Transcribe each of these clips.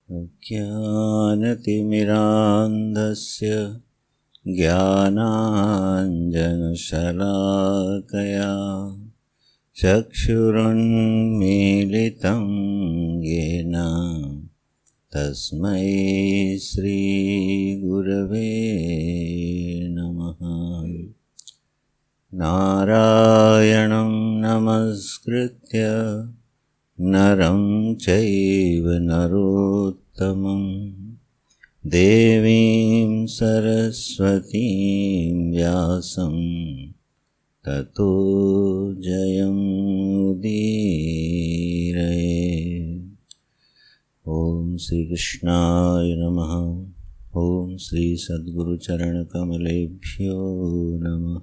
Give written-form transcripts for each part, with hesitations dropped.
अज्ञानतिमिरान्धस्य ज्ञानाञ्जनशलाकया चक्षुरुन्मीलितं येन तस्मै श्रीगुरवे नमः। नारायणं नमस्कृत्य नरं चैव नरोत्तमं देवीं सरस्वतीं व्यासं ततो जयमुदीरये। ओम श्री कृष्णाय नमः। ओम श्री सद्गुरु चरण कमलेभ्यो नमः।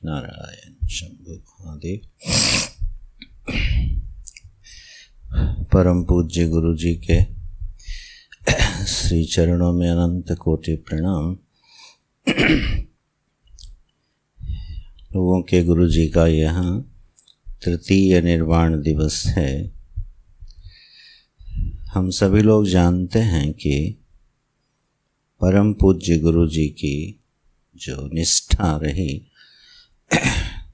नारायण शंभु महादेव। परम पूज्य गुरु जी के श्री चरणों में अनंत कोटि प्रणाम। लोगों के गुरु जी का यहाँ तृतीय निर्वाण दिवस है। हम सभी लोग जानते हैं कि परम पूज्य गुरु जी की जो निष्ठा रही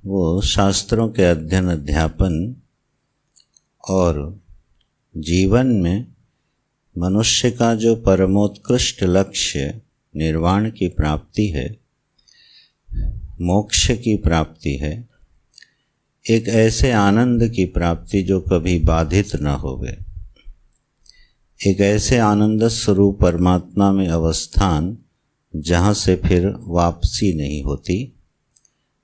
वो शास्त्रों के अध्ययन अध्यापन और जीवन में मनुष्य का जो परमोत्कृष्ट लक्ष्य निर्वाण की प्राप्ति है, मोक्ष की प्राप्ति है, एक ऐसे आनंद की प्राप्ति जो कभी बाधित न होवे, एक ऐसे आनंद स्वरूप परमात्मा में अवस्थान जहाँ से फिर वापसी नहीं होती।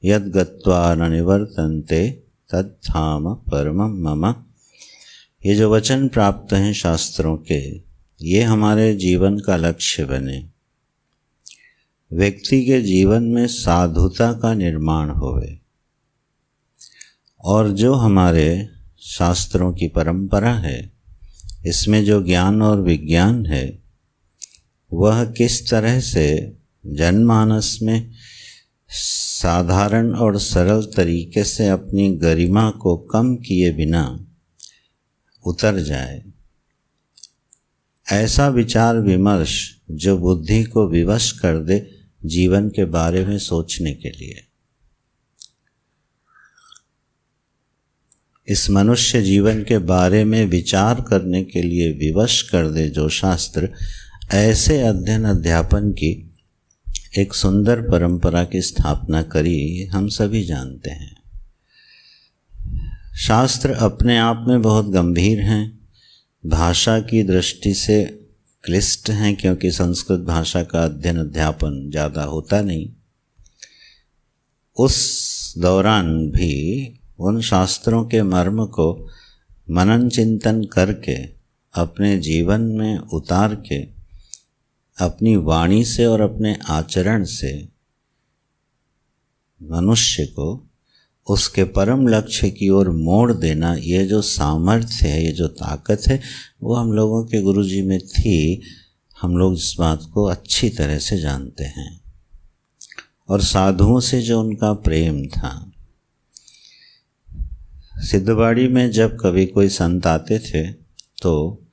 यद गत्वा न निवर्तन्ते तद्धाम परमं मम। ये जो वचन प्राप्त हैं शास्त्रों के, ये हमारे जीवन का लक्ष्य बने। व्यक्ति के जीवन में साधुता का निर्माण होवे और जो हमारे शास्त्रों की परंपरा है, इसमें जो ज्ञान और विज्ञान है, वह किस तरह से जनमानस में साधारण और सरल तरीके से अपनी गरिमा को कम किए बिना उतर जाए, ऐसा विचार विमर्श जो बुद्धि को विवश कर दे जीवन के बारे में सोचने के लिए। इस मनुष्य जीवन के बारे में विचार करने के लिए विवश कर दे जो शास्त्र, ऐसे अध्ययन अध्यापन की एक सुंदर परंपरा की स्थापना करी, हम सभी जानते हैं। शास्त्र अपने आप में बहुत गंभीर हैं, भाषा की दृष्टि से क्लिष्ट हैं, क्योंकि संस्कृत भाषा का अध्ययन अध्यापन ज़्यादा होता नहीं। उस दौरान भी उन शास्त्रों के मर्म को मनन चिंतन करके अपने जीवन में उतार के अपनी वाणी से और अपने आचरण से मनुष्य को उसके परम लक्ष्य की ओर मोड़ देना, ये जो सामर्थ्य है, ये जो ताकत है, वो हम लोगों के गुरु जी में थी। हम लोग इस बात को अच्छी तरह से जानते हैं। और साधुओं से जो उनका प्रेम था, सिद्धबाड़ी में जब कभी कोई संत आते थे तो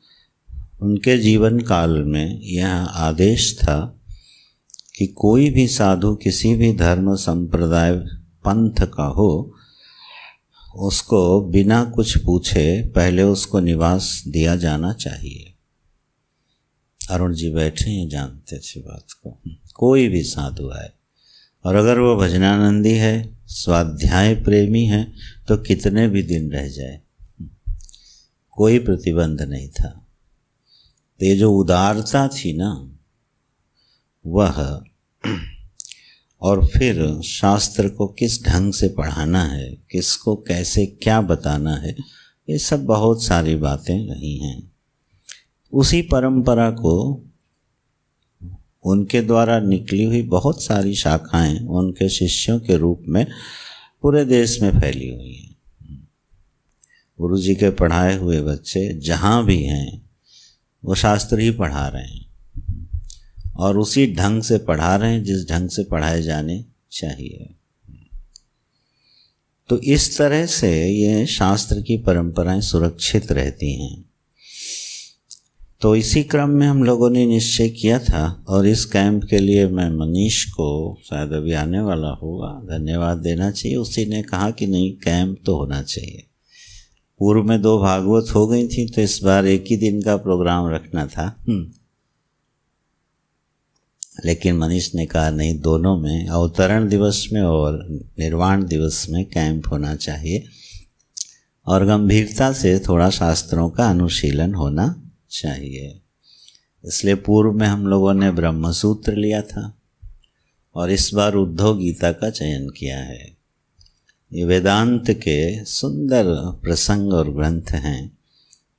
उनके जीवन काल में यह आदेश था कि कोई भी साधु किसी भी धर्म संप्रदाय पंथ का हो, उसको बिना कुछ पूछे पहले उसको निवास दिया जाना चाहिए। अरुण जी बैठे हैं, जानते थे बात को। कोई भी साधु आए, और अगर वो भजनानंदी है, स्वाध्याय प्रेमी है, तो कितने भी दिन रह जाए, कोई प्रतिबंध नहीं था। तो ये जो उदारता थी ना, वह, और फिर शास्त्र को किस ढंग से पढ़ाना है, किसको कैसे क्या बताना है, ये सब बहुत सारी बातें रही हैं। उसी परंपरा को उनके द्वारा निकली हुई बहुत सारी शाखाएं उनके शिष्यों के रूप में पूरे देश में फैली हुई हैं। गुरु जी के पढ़ाए हुए बच्चे जहाँ भी हैं वो शास्त्र ही पढ़ा रहे हैं, और उसी ढंग से पढ़ा रहे हैं जिस ढंग से पढ़ाए जाने चाहिए। तो इस तरह से ये शास्त्र की परंपराएं सुरक्षित रहती हैं। तो इसी क्रम में हम लोगों ने निश्चय किया था, और इस कैंप के लिए मैं मनीष को, शायद अभी आने वाला होगा, धन्यवाद देना चाहिए। उसी ने कहा कि नहीं, कैंप तो होना चाहिए। पूर्व में 2 भागवत हो गई थी, तो इस बार एक ही दिन का प्रोग्राम रखना था। लेकिन मनीष ने कहा नहीं, दोनों में, अवतरण दिवस में और निर्वाण दिवस में कैंप होना चाहिए, और गंभीरता से थोड़ा शास्त्रों का अनुशीलन होना चाहिए। इसलिए पूर्व में हम लोगों ने ब्रह्म सूत्र लिया था, और इस बार उद्धव गीता का चयन किया है। ये वेदांत के सुंदर प्रसंग और ग्रंथ हैं,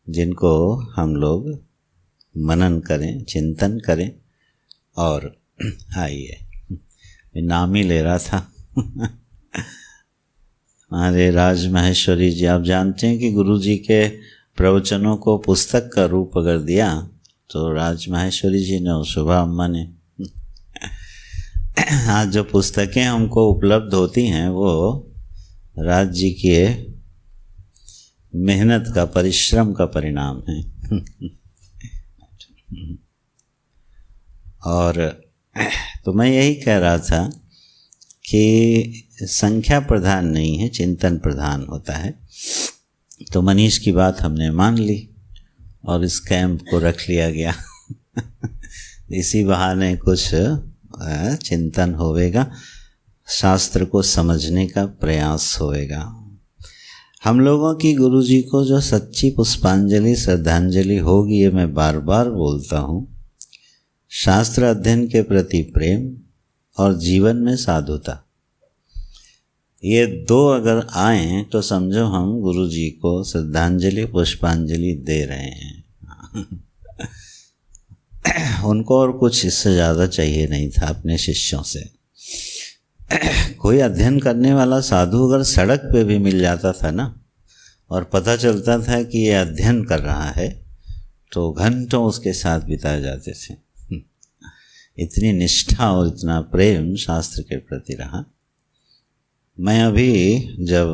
जिनको हम लोग मनन करें, चिंतन करें। और आइए, नाम ही ले रहा था हमारे राज महेश्वरी जी, आप जानते हैं कि गुरु जी के प्रवचनों को पुस्तक का रूप अगर दिया तो राज महेश्वरी जी ने और शोभा अम्मा ने आज जो पुस्तकें हमको उपलब्ध होती हैं वो राज जी की मेहनत का, परिश्रम का परिणाम है। और तो मैं यही कह रहा था कि संख्या प्रधान नहीं है, चिंतन प्रधान होता है। तो मनीष की बात हमने मान ली और इस कैंप को रख लिया गया इसी बहाने कुछ चिंतन होवेगा, शास्त्र को समझने का प्रयास होएगा। हम लोगों की गुरु जी को जो सच्ची पुष्पांजलि, श्रद्धांजलि होगी, ये मैं बार बार बोलता हूँ। शास्त्र अध्ययन के प्रति प्रेम और जीवन में साधुता, ये 2 अगर आए तो समझो हम गुरु जी को श्रद्धांजलि, पुष्पांजलि दे रहे हैं उनको और कुछ इससे ज़्यादा चाहिए नहीं था अपने शिष्यों से। कोई अध्ययन करने वाला साधु अगर सड़क पे भी मिल जाता था ना, और पता चलता था कि ये अध्ययन कर रहा है, तो घंटों उसके साथ बिताए जाते थे। इतनी निष्ठा और इतना प्रेम शास्त्र के प्रति रहा। मैं अभी जब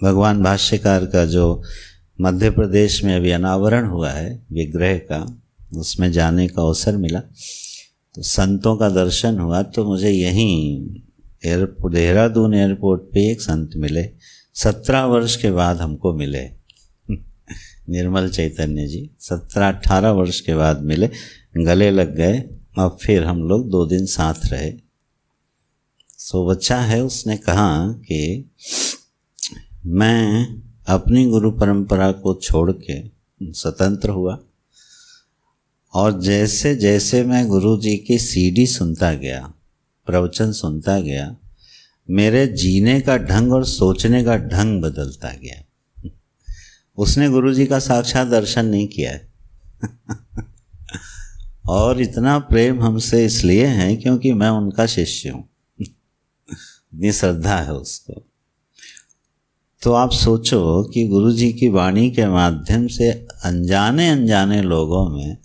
भगवान भाष्यकार का जो मध्य प्रदेश में अभी अनावरण हुआ है विग्रह का, उसमें जाने का अवसर मिला, तो संतों का दर्शन हुआ। तो मुझे यहीं एयरपोर्ट, देहरादून एयरपोर्ट पे एक संत मिले, 17 वर्ष के बाद हमको मिले निर्मल चैतन्य जी। 17-18 वर्ष के बाद मिले, गले लग गए, और फिर हम लोग 2 दिन साथ रहे। सो बच्चा है, उसने कहा कि मैं अपनी गुरु परंपरा को छोड़ के स्वतंत्र हुआ, और जैसे जैसे मैं गुरु जी की सीडी सुनता गया, प्रवचन सुनता गया, मेरे जीने का ढंग और सोचने का ढंग बदलता गया। उसने गुरु जी का साक्षात दर्शन नहीं किया है और इतना प्रेम हमसे इसलिए है क्योंकि मैं उनका शिष्य हूँ, इतनी श्रद्धा है उसको। तो आप सोचो कि गुरु जी की वाणी के माध्यम से अनजाने अनजाने लोगों में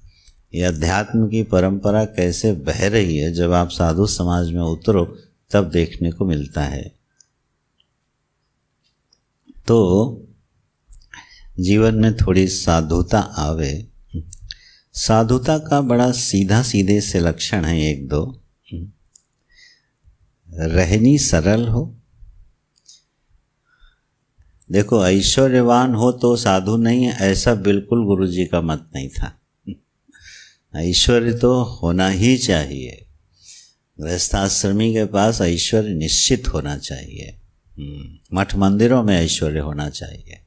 ये अध्यात्म की परंपरा कैसे बह रही है। जब आप साधु समाज में उतरो तब देखने को मिलता है। तो जीवन में थोड़ी साधुता आवे। साधुता का बड़ा सीधा सीधे से लक्षण है 1-2। रहनी सरल हो। देखो, ऐश्वर्यवान हो तो साधु नहीं है, ऐसा बिल्कुल गुरु जी का मत नहीं था। ऐश्वर्य तो होना ही चाहिए, गृहस्थाश्रमी के पास ऐश्वर्य निश्चित होना चाहिए, मठ मंदिरों में ऐश्वर्य होना चाहिए।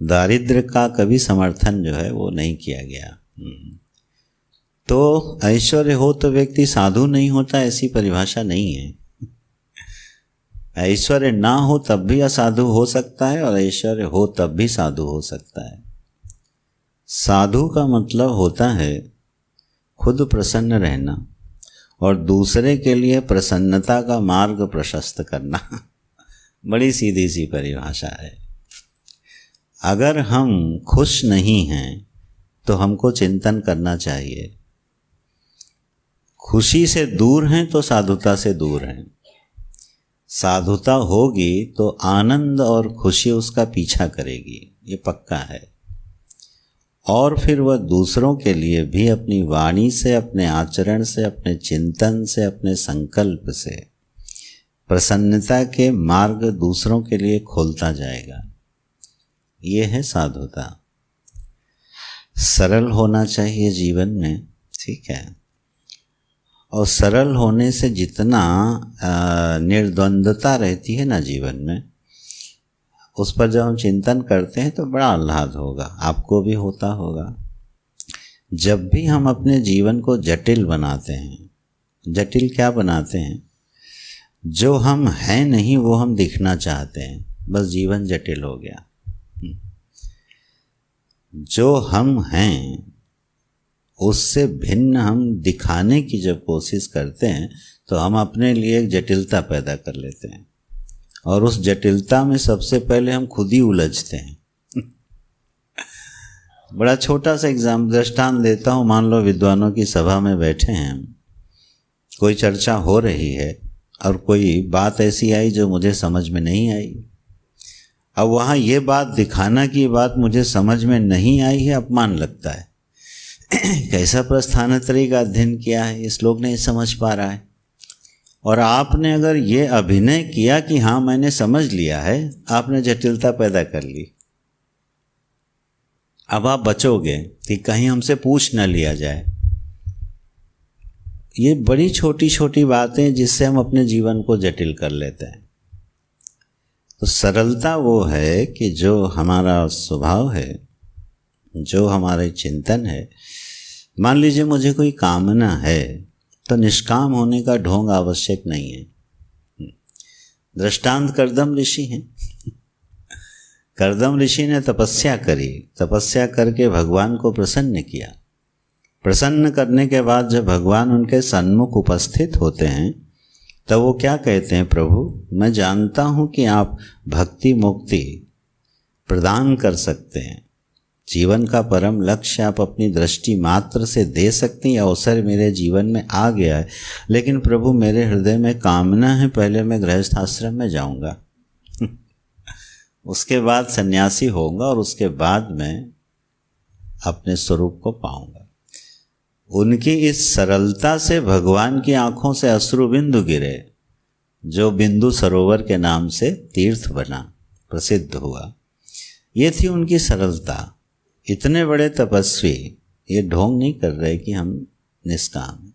दारिद्र्य का कभी समर्थन जो है वो नहीं किया गया। तो ऐश्वर्य हो तो व्यक्ति साधु नहीं होता, ऐसी परिभाषा नहीं है। ऐश्वर्य ना हो तब भी असाधु हो सकता है, और ऐश्वर्य हो तब भी साधु हो सकता है। साधु का मतलब होता है खुद प्रसन्न रहना और दूसरे के लिए प्रसन्नता का मार्ग प्रशस्त करना। बड़ी सीधी सी परिभाषा है। अगर हम खुश नहीं हैं तो हमको चिंतन करना चाहिए। खुशी से दूर हैं तो साधुता से दूर हैं। साधुता होगी तो आनंद और खुशी उसका पीछा करेगी, ये पक्का है। और फिर वह दूसरों के लिए भी अपनी वाणी से, अपने आचरण से, अपने चिंतन से, अपने संकल्प से प्रसन्नता के मार्ग दूसरों के लिए खोलता जाएगा। ये है साधुता। सरल होना चाहिए जीवन में, ठीक है। और सरल होने से जितना निर्द्वंद्वता रहती है ना जीवन में, उस पर जब हम चिंतन करते हैं तो बड़ा आह्लाद होगा, आपको भी होता होगा। जब भी हम अपने जीवन को जटिल बनाते हैं, जटिल क्या बनाते हैं, जो हम हैं नहीं वो हम दिखना चाहते हैं, बस जीवन जटिल हो गया। जो हम हैं उससे भिन्न हम दिखाने की जब कोशिश करते हैं तो हम अपने लिए एक जटिलता पैदा कर लेते हैं, और उस जटिलता में सबसे पहले हम खुद ही उलझते हैं। बड़ा छोटा सा दृष्टांत देता हूँ। मान लो विद्वानों की सभा में बैठे हैं, कोई चर्चा हो रही है और कोई बात ऐसी आई जो मुझे समझ में नहीं आई। अब वहाँ ये बात दिखाना कि ये बात मुझे समझ में नहीं आई है, अपमान लगता है। कैसा प्रस्थानत्रयी का अध्ययन किया है, इस लोग नहीं समझ पा रहा है। और आपने अगर ये अभिनय किया कि हाँ मैंने समझ लिया है, आपने जटिलता पैदा कर ली। अब आप बचोगे कि कहीं हमसे पूछ न लिया जाए। ये बड़ी छोटी छोटी बातें जिससे हम अपने जीवन को जटिल कर लेते हैं। तो सरलता वो है कि जो हमारा स्वभाव है, जो हमारे चिंतन है। मान लीजिए मुझे कोई कामना है तो निष्काम होने का ढोंग आवश्यक नहीं है। दृष्टांत कर्दम ऋषि हैं। कर्दम ऋषि ने तपस्या करी, तपस्या करके भगवान को प्रसन्न किया। प्रसन्न करने के बाद जब भगवान उनके सन्मुख उपस्थित होते हैं तब वो क्या कहते हैं, प्रभु मैं जानता हूँ कि आप भक्ति मुक्ति प्रदान कर सकते हैं, जीवन का परम लक्ष्य आप अपनी दृष्टि मात्र से दे सकते हैं, अवसर मेरे जीवन में आ गया है, लेकिन प्रभु मेरे हृदय में कामना है, पहले मैं गृहस्थ आश्रम में जाऊंगा, उसके बाद सन्यासी होऊंगा और उसके बाद मैं अपने स्वरूप को पाऊंगा। उनकी इस सरलता से भगवान की आंखों से अश्रु बिंदु गिरे, जो बिंदु सरोवर के नाम से तीर्थ बना, प्रसिद्ध हुआ। ये थी उनकी सरलता। इतने बड़े तपस्वी ये ढोंग नहीं कर रहे कि हम निष्काम हैं।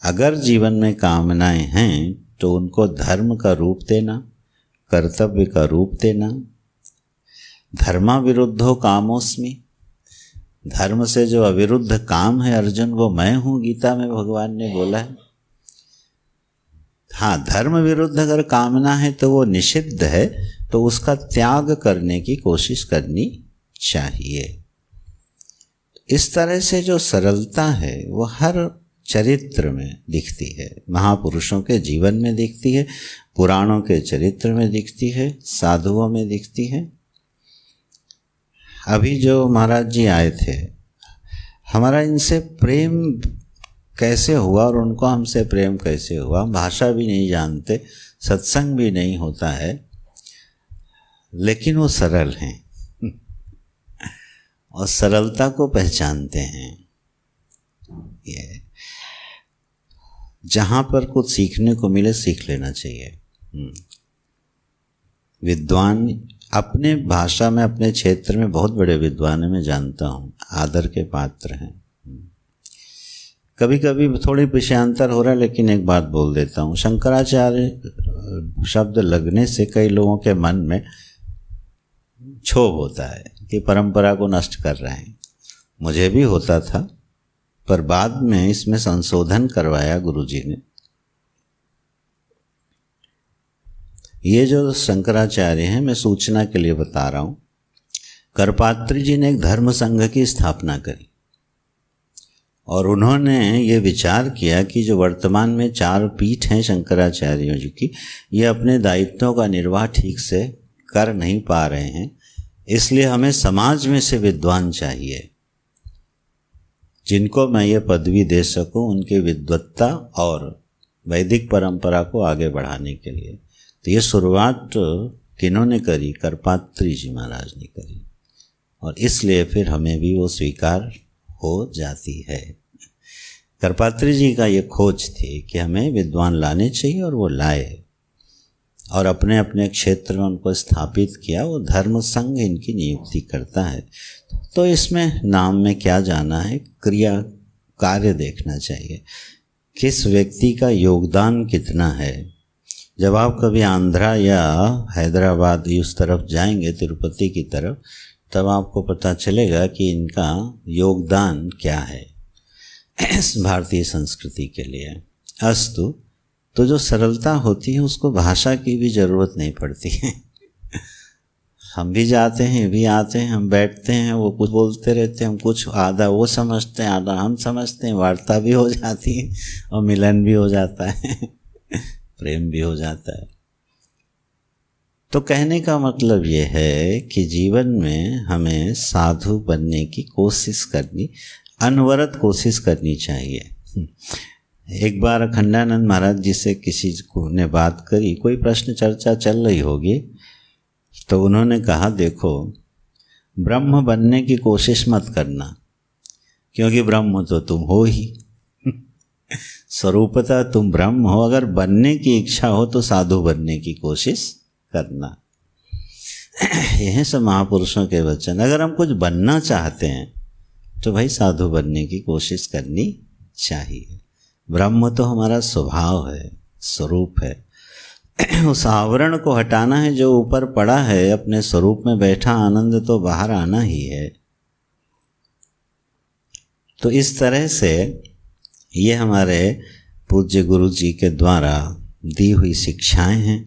अगर जीवन में कामनाएं हैं तो उनको धर्म का रूप देना, कर्तव्य का रूप देना। धर्मा विरुद्धो कामोस्मि, धर्म से जो अविरुद्ध काम है अर्जुन वो मैं हूँ, गीता में भगवान ने बोला है। हाँ, धर्म विरुद्ध अगर कामना है तो वो निषिद्ध है, तो उसका त्याग करने की कोशिश करनी चाहिए। इस तरह से जो सरलता है वो हर चरित्र में दिखती है, महापुरुषों के जीवन में दिखती है, पुराणों के चरित्र में दिखती है, साधुओं में दिखती है। अभी जो महाराज जी आए थे, हमारा इनसे प्रेम कैसे हुआ और उनको हमसे प्रेम कैसे हुआ, हम भाषा भी नहीं जानते, सत्संग भी नहीं होता है, लेकिन वो सरल हैं और सरलता को पहचानते हैं। ये जहाँ पर कुछ सीखने को मिले सीख लेना चाहिए। विद्वान अपने भाषा में, अपने क्षेत्र में बहुत बड़े विद्वान हैं, मैं जानता हूँ, आदर के पात्र हैं। कभी कभी थोड़ी विषयांतर हो रहा है, लेकिन एक बात बोल देता हूँ। शंकराचार्य शब्द लगने से कई लोगों के मन में क्षोभ होता है कि परंपरा को नष्ट कर रहे हैं। मुझे भी होता था, पर बाद में इसमें संशोधन करवाया गुरुजी ने। ये जो शंकराचार्य हैं, मैं सूचना के लिए बता रहा हूँ, करपात्री जी ने एक धर्म संघ की स्थापना करी और उन्होंने ये विचार किया कि जो वर्तमान में 4 पीठ हैं शंकराचार्यों जी की, ये अपने दायित्वों का निर्वाह ठीक से कर नहीं पा रहे हैं, इसलिए हमें समाज में से विद्वान चाहिए जिनको मैं ये पदवी दे सकूं, उनकी विद्वत्ता और वैदिक परंपरा को आगे बढ़ाने के लिए। तो ये शुरुआत किन्होंने करी? करपात्री जी महाराज ने करी। और इसलिए फिर हमें भी वो स्वीकार हो जाती है। करपात्री जी का ये खोज थी कि हमें विद्वान लाने चाहिए और वो लाए और अपने अपने क्षेत्र में उनको स्थापित किया। वो धर्म संघ इनकी नियुक्ति करता है। तो इसमें नाम में क्या जाना है, क्रिया कार्य देखना चाहिए, किस व्यक्ति का योगदान कितना है। जब आप कभी आंध्रा या हैदराबाद उस तरफ जाएंगे, तिरुपति की तरफ, तब आपको पता चलेगा कि इनका योगदान क्या है इस भारतीय संस्कृति के लिए। अस्तु, तो जो सरलता होती है उसको भाषा की भी ज़रूरत नहीं पड़ती है। हम भी जाते हैं, ये भी आते हैं, हम बैठते हैं, वो कुछ बोलते रहते हैं, हम कुछ आधा वो समझते हैं, आधा हम समझते हैं, वार्ता भी हो जाती है और मिलन भी हो जाता है, प्रेम भी हो जाता है। तो कहने का मतलब ये है कि जीवन में हमें साधु बनने की कोशिश करनी, अनवरत कोशिश करनी चाहिए। एक बार अखंडानंद महाराज जी से किसी को ने बात करी, कोई प्रश्न चर्चा चल रही होगी, तो उन्होंने कहा देखो, ब्रह्म बनने की कोशिश मत करना, क्योंकि ब्रह्म तो तुम हो ही। स्वरूपतः तुम ब्रह्म हो। अगर बनने की इच्छा हो तो साधु बनने की कोशिश करना। यह सब महापुरुषों के वचन। अगर हम कुछ बनना चाहते हैं तो भाई साधु बनने की कोशिश करनी चाहिए। ब्रह्म तो हमारा स्वभाव है, स्वरूप है। उस आवरण को हटाना है जो ऊपर पड़ा है, अपने स्वरूप में बैठा आनंद तो बाहर आना ही है। तो इस तरह से ये हमारे पूज्य गुरु जी के द्वारा दी हुई शिक्षाएं हैं,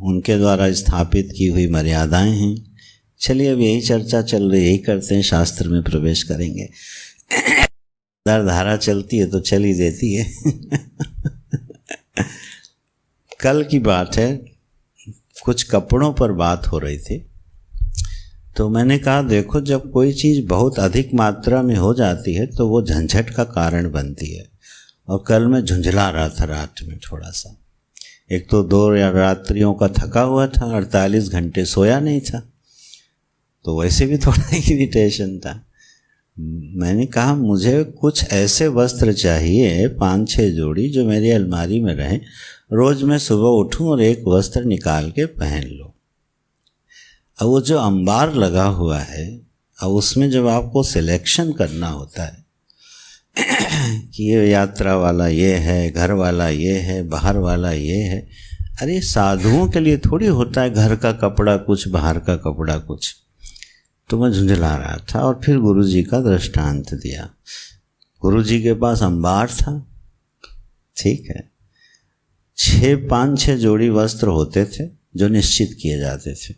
उनके द्वारा स्थापित की हुई मर्यादाएं हैं। चलिए अब यही चर्चा चल रही, यही करते हैं, शास्त्र में प्रवेश करेंगे। धारा चलती है तो चल ही देती है। कल की बात है, कुछ कपड़ों पर बात हो रही थी, तो मैंने कहा देखो, जब कोई चीज़ बहुत अधिक मात्रा में हो जाती है तो वो झंझट का कारण बनती है। और कल मैं झुंझला रहा था रात में थोड़ा सा। एक तो 2 रात्रियों का थका हुआ था, 48 घंटे सोया नहीं था, तो वैसे भी थोड़ा इरिटेशन था। मैंने कहा मुझे कुछ ऐसे वस्त्र चाहिए, 5-6 जोड़ी, जो मेरी अलमारी में रहें, रोज़ मैं सुबह उठूं और एक वस्त्र निकाल के पहन लूं। अब वो जो अंबार लगा हुआ है, अब उसमें जब आपको सिलेक्शन करना होता है कि ये यात्रा वाला ये है, घर वाला ये है, बाहर वाला ये है। अरे साधुओं के लिए थोड़ी होता है घर का कपड़ा कुछ, बाहर का कपड़ा कुछ। तो मैं झुंझला रहा था और फिर गुरु जी का दृष्टांत दिया। गुरु जी के पास अंबार था, ठीक है, 5-6 जोड़ी वस्त्र होते थे जो निश्चित किए जाते थे,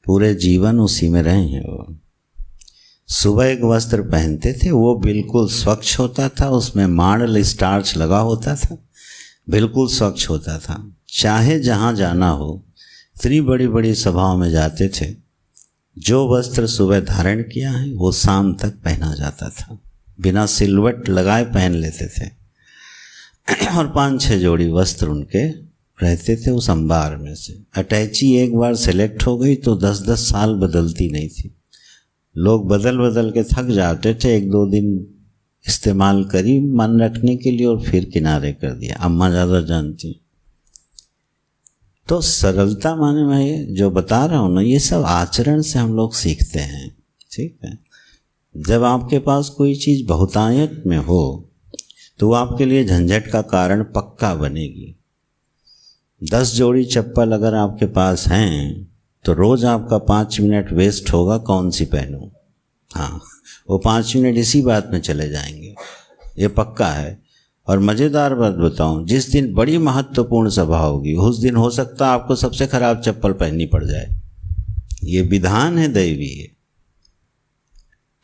पूरे जीवन उसी में रहे हैं वो। सुबह एक वस्त्र पहनते थे, वो बिल्कुल स्वच्छ होता था, उसमें मांडल स्टार्च लगा होता था, बिल्कुल स्वच्छ होता था। चाहे जहाँ जाना हो, इतनी बड़ी बड़ी सभाओं में जाते थे, जो वस्त्र सुबह धारण किया है वो शाम तक पहना जाता था, बिना सिलवट लगाए पहन लेते थे। और 5-6 जोड़ी वस्त्र उनके रहते थे उस अंबार में से। अटैची एक बार सेलेक्ट हो गई तो 10-10 साल बदलती नहीं थी। लोग बदल बदल के थक जाते थे, 1-2 दिन इस्तेमाल करी मन रखने के लिए और फिर किनारे कर दिया। अम्मा ज़्यादा जानती। तो सरलता माने मैं ये जो बता रहा हूँ ना, ये सब आचरण से हम लोग सीखते हैं, ठीक है। जब आपके पास कोई चीज़ बहुतायत में हो तो वो आपके लिए झंझट का कारण पक्का बनेगी। 10 जोड़ी चप्पल अगर आपके पास हैं तो रोज़ आपका 5 मिनट वेस्ट होगा, कौन सी पहनूं। हाँ, वो 5 मिनट इसी बात में चले जाएंगे, ये पक्का है। और मज़ेदार बात बताऊं, जिस दिन बड़ी महत्वपूर्ण सभा होगी उस दिन हो सकता है आपको सबसे खराब चप्पल पहननी पड़ जाए। ये विधान है दैवी।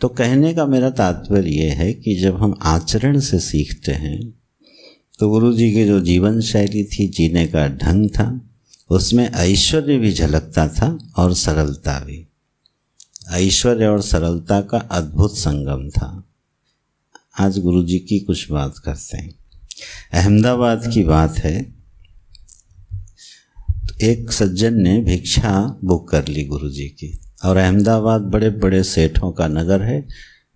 तो कहने का मेरा तात्पर्य ये है कि जब हम आचरण से सीखते हैं तो गुरु जी की जो जीवन शैली थी, जीने का ढंग था, उसमें ऐश्वर्य भी झलकता था और सरलता भी। ऐश्वर्य और सरलता का अद्भुत संगम था। आज गुरु जी की कुछ बात करते हैं। अहमदाबाद की बात है, तो एक सज्जन ने भिक्षा बुक कर ली गुरु जी की और अहमदाबाद बड़े बड़े सेठों का नगर है।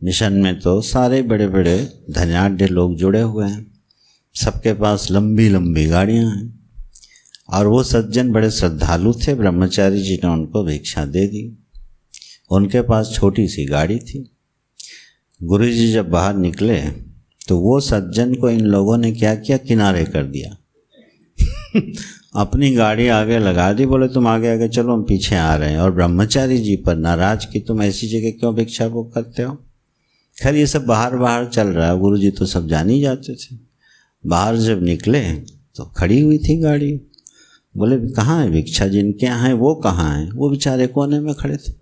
मिशन में तो सारे बड़े बड़े धनाढ्य लोग जुड़े हुए हैं, सबके पास लंबी लंबी गाड़ियां हैं। और वो सज्जन बड़े श्रद्धालु थे, ब्रह्मचारी जी ने उनको भिक्षा दे दी। उनके पास छोटी सी गाड़ी थी। गुरु जी जब बाहर निकले तो वो सज्जन को इन लोगों ने क्या किया, किनारे कर दिया। अपनी गाड़ी आगे लगा दी, बोले तुम आगे आगे चलो, हम पीछे आ रहे हैं। और ब्रह्मचारी जी पर नाराज कि तुम ऐसी जगह क्यों भिक्षा को करते हो। खैर ये सब बाहर चल रहा है, गुरु जी तो सब जान ही जाते थे। बाहर जब निकले तो खड़ी हुई थी गाड़ी। बोले कहाँ है भिक्षा, जिनके यहाँ है वो कहाँ है। वो बेचारे कोने में खड़े थे।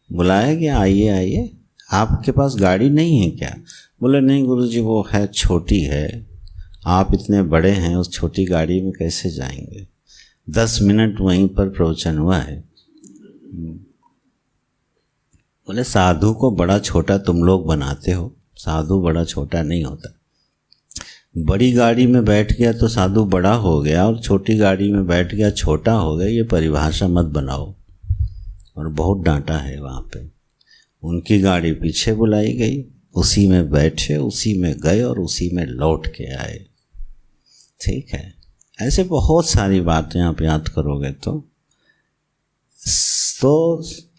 बुलाया गया, आइए आइए, आपके पास गाड़ी नहीं है क्या। बोले नहीं गुरुजी, वो है, छोटी है, आप इतने बड़े हैं, उस छोटी गाड़ी में कैसे जाएंगे। 10 मिनट वहीं पर प्रवचन हुआ है। बोले साधु को बड़ा छोटा तुम लोग बनाते हो, साधु बड़ा छोटा नहीं होता। बड़ी गाड़ी में बैठ गया तो साधु बड़ा हो गया, और छोटी गाड़ी में बैठ गया छोटा हो गया, ये परिभाषा मत बनाओ। और बहुत डांटा है वहाँ पे। उनकी गाड़ी पीछे बुलाई गई, उसी में बैठे, उसी में गए और उसी में लौट के आए। ठीक है, ऐसे बहुत सारी बातें आप याद करोगे तो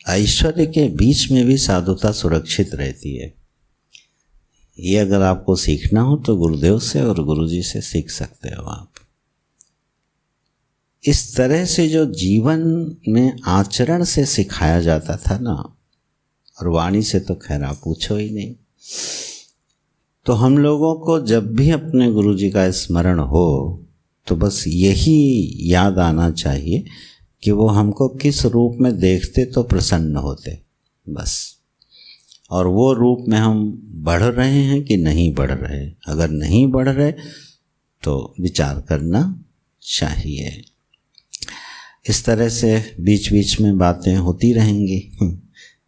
ऐश्वर्य के बीच में भी साधुता सुरक्षित रहती है। ये अगर आपको सीखना हो तो गुरुदेव से और गुरुजी से सीख सकते हो आप। इस तरह से जो जीवन में आचरण से सिखाया जाता था ना, और वाणी से तो खैर आप पूछो ही नहीं। तो हम लोगों को जब भी अपने गुरुजी का स्मरण हो तो बस यही याद आना चाहिए कि वो हमको किस रूप में देखते तो प्रसन्न होते, बस। और वो रूप में हम बढ़ रहे हैं कि नहीं बढ़ रहे। अगर नहीं बढ़ रहे तो विचार करना चाहिए। इस तरह से बीच बीच में बातें होती रहेंगी।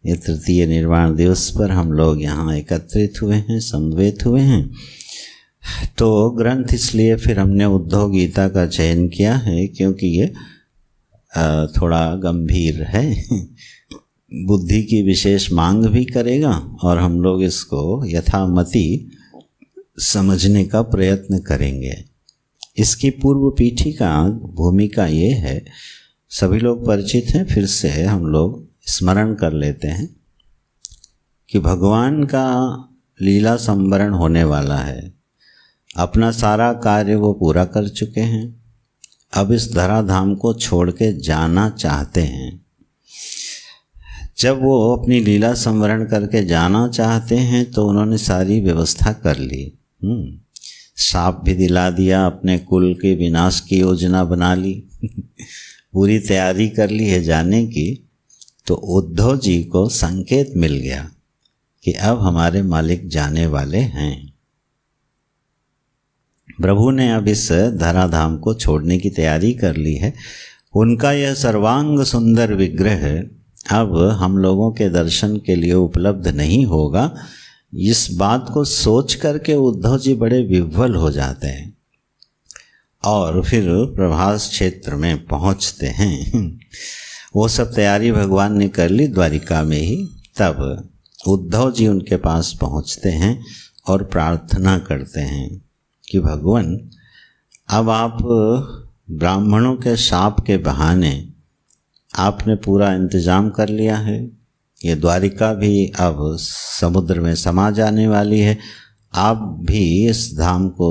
ये तृतीय निर्वाण दिवस पर हम लोग यहाँ एकत्रित हुए हैं, समवेत हुए हैं। तो ग्रंथ इसलिए फिर हमने उद्धव गीता का चयन किया है क्योंकि ये थोड़ा गंभीर है, बुद्धि की विशेष मांग भी करेगा, और हम लोग इसको यथामति समझने का प्रयत्न करेंगे। इसकी पूर्व पीठिका भूमिका ये है, सभी लोग परिचित हैं, फिर से हम लोग स्मरण कर लेते हैं कि भगवान का लीला संवरण होने वाला है। अपना सारा कार्य वो पूरा कर चुके हैं, अब इस धराधाम को छोड़ के जाना चाहते हैं। जब वो अपनी लीला संवरण करके जाना चाहते हैं तो उन्होंने सारी व्यवस्था कर ली। शाप भी दिला दिया, अपने कुल के विनाश की योजना बना ली, पूरी तैयारी कर ली है जाने की। तो उद्धव जी को संकेत मिल गया कि अब हमारे मालिक जाने वाले हैं। प्रभु ने अब इस धराधाम को छोड़ने की तैयारी कर ली है। उनका यह सर्वांग सुंदर विग्रह अब हम लोगों के दर्शन के लिए उपलब्ध नहीं होगा। इस बात को सोच करके उद्धव जी बड़े विह्वल हो जाते हैं और फिर प्रभास क्षेत्र में पहुंचते हैं। वो सब तैयारी भगवान ने कर ली द्वारिका में ही। तब उद्धव जी उनके पास पहुंचते हैं और प्रार्थना करते हैं कि भगवान, अब आप ब्राह्मणों के शाप के बहाने आपने पूरा इंतजाम कर लिया है। ये द्वारिका भी अब समुद्र में समा जाने वाली है। आप भी इस धाम को,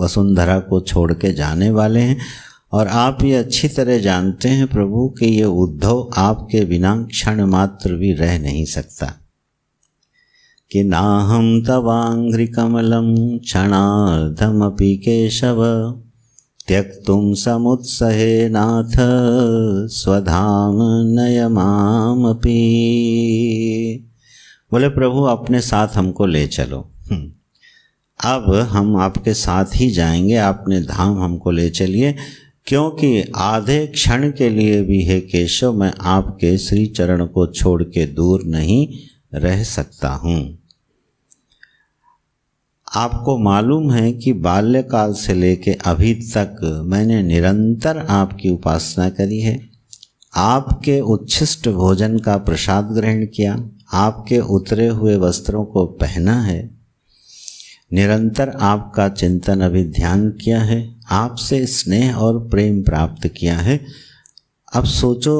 वसुंधरा को छोड़ के जाने वाले हैं। और आप ये अच्छी तरह जानते हैं प्रभु कि ये उद्धव आपके बिना क्षण मात्र भी रह नहीं सकता। कि नाहं तवांघ्रि कमलं क्षणार्धमपि केशव त्यक्तुं समुत्सहे नाथ स्वधाम नय मामपि। बोले प्रभु अपने साथ हमको ले चलो। अब हम आपके साथ ही जाएंगे, आपने धाम हमको ले चलिए, क्योंकि आधे क्षण के लिए भी हे केशव मैं आपके श्री चरण को छोड़ के दूर नहीं रह सकता हूँ। आपको मालूम है कि बाल्यकाल से लेके अभी तक मैंने निरंतर आपकी उपासना करी है, आपके उच्छिष्ट भोजन का प्रसाद ग्रहण किया, आपके उतरे हुए वस्त्रों को पहना है, निरंतर आपका चिंतन अभिध्यान किया है, आपसे स्नेह और प्रेम प्राप्त किया है। अब सोचो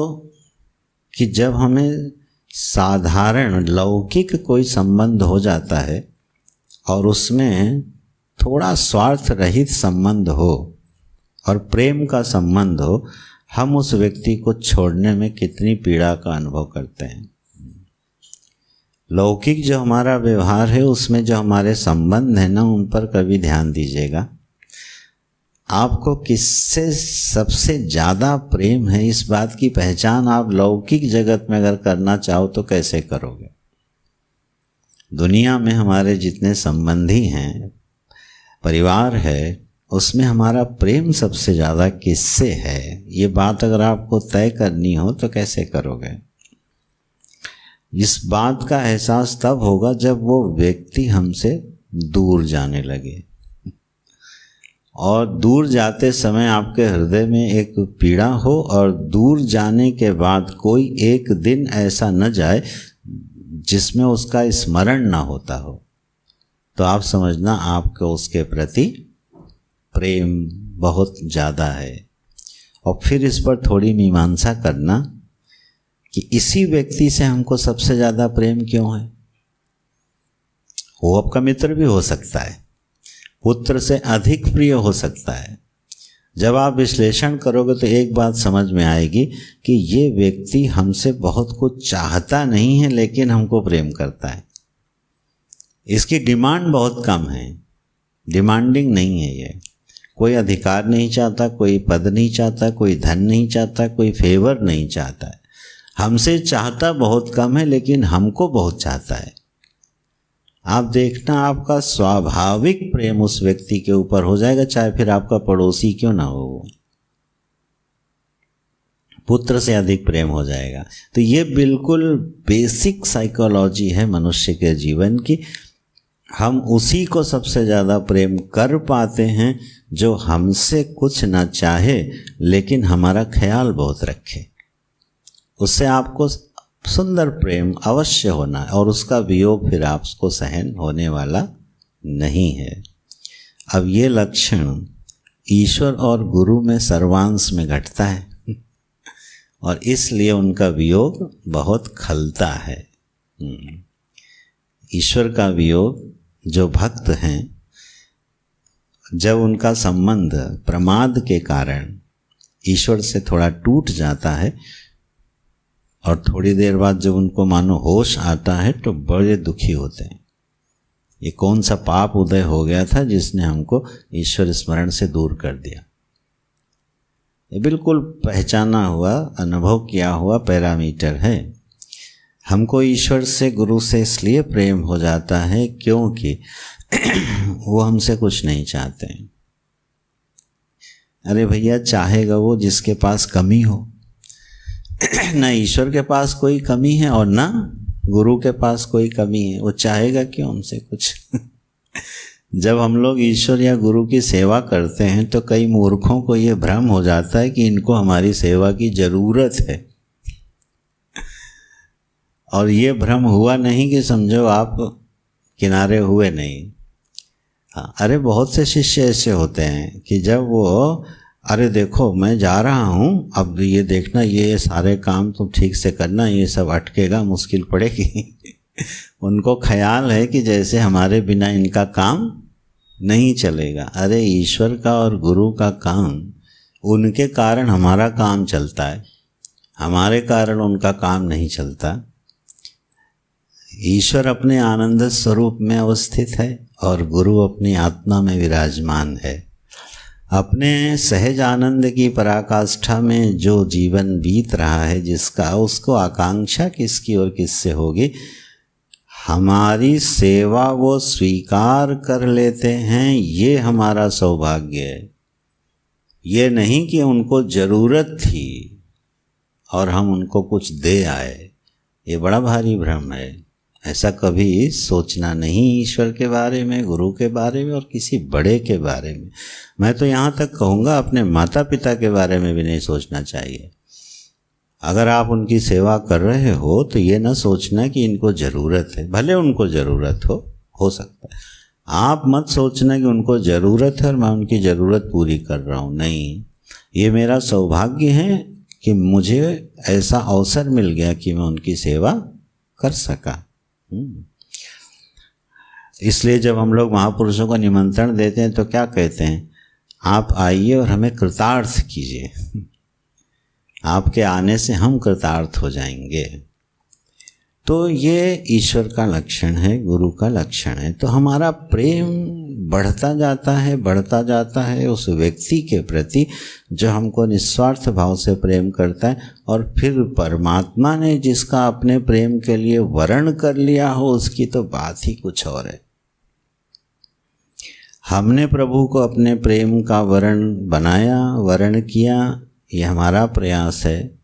कि जब हमें साधारण लौकिक कोई संबंध हो जाता है और उसमें थोड़ा स्वार्थ रहित संबंध हो और प्रेम का संबंध हो, हम उस व्यक्ति को छोड़ने में कितनी पीड़ा का अनुभव करते हैं। लौकिक जो हमारा व्यवहार है उसमें जो हमारे संबंध है ना, उन पर कभी ध्यान दीजिएगा। आपको किससे सबसे ज़्यादा प्रेम है, इस बात की पहचान आप लौकिक जगत में अगर करना चाहो तो कैसे करोगे। दुनिया में हमारे जितने संबंधी हैं, परिवार है, उसमें हमारा प्रेम सबसे ज़्यादा किससे है, ये बात अगर आपको तय करनी हो तो कैसे करोगे। इस बात का एहसास तब होगा जब वो व्यक्ति हमसे दूर जाने लगे, और दूर जाते समय आपके हृदय में एक पीड़ा हो, और दूर जाने के बाद कोई एक दिन ऐसा न जाए जिसमें उसका स्मरण ना होता हो, तो आप समझना आपको उसके प्रति प्रेम बहुत ज़्यादा है। और फिर इस पर थोड़ी मीमांसा करना कि इसी व्यक्ति से हमको सबसे ज़्यादा प्रेम क्यों है। वो आपका मित्र भी हो सकता है, पुत्र से अधिक प्रिय हो सकता है। जब आप विश्लेषण करोगे तो एक बात समझ में आएगी कि ये व्यक्ति हमसे बहुत कुछ चाहता नहीं है, लेकिन हमको प्रेम करता है। इसकी डिमांड बहुत कम है, डिमांडिंग नहीं है। ये कोई अधिकार नहीं चाहता, कोई पद नहीं चाहता, कोई धन नहीं चाहता, कोई फेवर नहीं चाहता है। हमसे चाहता बहुत कम है, लेकिन हमको बहुत चाहता है। आप देखना, आपका स्वाभाविक प्रेम उस व्यक्ति के ऊपर हो जाएगा, चाहे फिर आपका पड़ोसी क्यों ना हो, पुत्र से अधिक प्रेम हो जाएगा। तो ये बिल्कुल बेसिक साइकोलॉजी है मनुष्य के जीवन की। हम उसी को सबसे ज़्यादा प्रेम कर पाते हैं जो हमसे कुछ ना चाहे लेकिन हमारा ख्याल बहुत रखे। उससे आपको सुंदर प्रेम अवश्य होना है, और उसका वियोग फिर आपको सहन होने वाला नहीं है। अब ये लक्षण ईश्वर और गुरु में सर्वांश में घटता है, और इसलिए उनका वियोग बहुत खलता है। ईश्वर का वियोग, जो भक्त हैं, जब उनका संबंध प्रमाद के कारण ईश्वर से थोड़ा टूट जाता है, और थोड़ी देर बाद जब उनको मानो होश आता है तो बड़े दुखी होते हैं। ये कौन सा पाप उदय हो गया था जिसने हमको ईश्वर स्मरण से दूर कर दिया। ये बिल्कुल पहचाना हुआ, अनुभव किया हुआ पैरामीटर है। हमको ईश्वर से, गुरु से इसलिए प्रेम हो जाता है क्योंकि वो हमसे कुछ नहीं चाहते हैं। अरे भैया, चाहेगा वो जिसके पास कमी हो। ना ईश्वर के पास कोई कमी है और ना गुरु के पास कोई कमी है, वो चाहेगा क्यों हमसे कुछ। जब हम लोग ईश्वर या गुरु की सेवा करते हैं तो कई मूर्खों को ये भ्रम हो जाता है कि इनको हमारी सेवा की ज़रूरत है, और ये भ्रम हुआ नहीं कि समझो आप किनारे हुए नहीं। हाँ, अरे बहुत से शिष्य ऐसे होते हैं कि जब वो, अरे देखो मैं जा रहा हूँ, अब ये देखना, ये सारे काम तुम ठीक से करना, ये सब अटकेगा, मुश्किल पड़ेगी। उनको ख्याल है कि जैसे हमारे बिना इनका काम नहीं चलेगा। अरे ईश्वर का और गुरु का काम, उनके कारण हमारा काम चलता है, हमारे कारण उनका काम नहीं चलता। ईश्वर अपने आनंद स्वरूप में अवस्थित है और गुरु अपनी आत्मा में विराजमान है। अपने सहज आनंद की पराकाष्ठा में जो जीवन बीत रहा है जिसका, उसको आकांक्षा किसकी और किससे होगी। हमारी सेवा वो स्वीकार कर लेते हैं, ये हमारा सौभाग्य है। ये नहीं कि उनको ज़रूरत थी और हम उनको कुछ दे आए, ये बड़ा भारी भ्रम है। ऐसा कभी सोचना नहीं ईश्वर के बारे में, गुरु के बारे में, और किसी बड़े के बारे में। मैं तो यहाँ तक कहूँगा अपने माता पिता के बारे में भी नहीं सोचना चाहिए। अगर आप उनकी सेवा कर रहे हो तो ये ना सोचना कि इनको ज़रूरत है, भले उनको ज़रूरत हो सकता है। आप मत सोचना कि उनको ज़रूरत है और मैं उनकी ज़रूरत पूरी कर रहा हूँ। नहीं, ये मेरा सौभाग्य है कि मुझे ऐसा अवसर मिल गया कि मैं उनकी सेवा कर सका। इसलिए जब हम लोग महापुरुषों का निमंत्रण देते हैं तो क्या कहते हैं, आप आइए और हमें कृतार्थ कीजिए, आपके आने से हम कृतार्थ हो जाएंगे। तो ये ईश्वर का लक्षण है, गुरु का लक्षण है। तो हमारा प्रेम बढ़ता जाता है उस व्यक्ति के प्रति जो हमको निस्वार्थ भाव से प्रेम करता है। और फिर परमात्मा ने जिसका अपने प्रेम के लिए वर्ण कर लिया हो, उसकी तो बात ही कुछ और है। हमने प्रभु को अपने प्रेम का वर्ण बनाया, वर्ण किया, ये हमारा प्रयास है।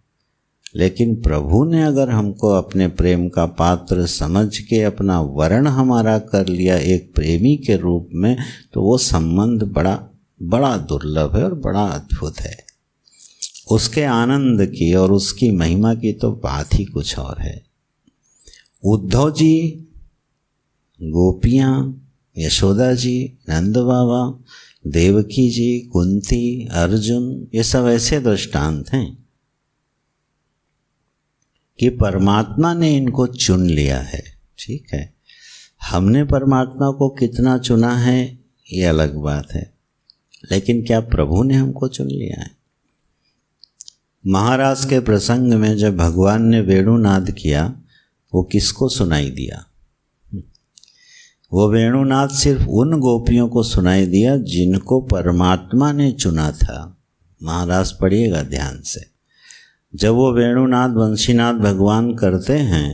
लेकिन प्रभु ने अगर हमको अपने प्रेम का पात्र समझ के अपना वर्ण हमारा कर लिया एक प्रेमी के रूप में, तो वो संबंध बड़ा दुर्लभ है और बड़ा अद्भुत है। उसके आनंद की और उसकी महिमा की तो बात ही कुछ और है। उद्धव जी, गोपियाँ, यशोदा जी, नंद बाबा, देवकी जी, कुंती, अर्जुन, ये सब ऐसे दृष्टांत हैं कि परमात्मा ने इनको चुन लिया है। ठीक है, हमने परमात्मा को कितना चुना है ये अलग बात है, लेकिन क्या प्रभु ने हमको चुन लिया है? महाराज के प्रसंग में जब भगवान ने वेणुनाद किया, वो किसको सुनाई दिया? वो वेणुनाद सिर्फ उन गोपियों को सुनाई दिया जिनको परमात्मा ने चुना था। महाराज पढ़िएगा ध्यान से, जब वो वेणुनाद बंशीनाद भगवान करते हैं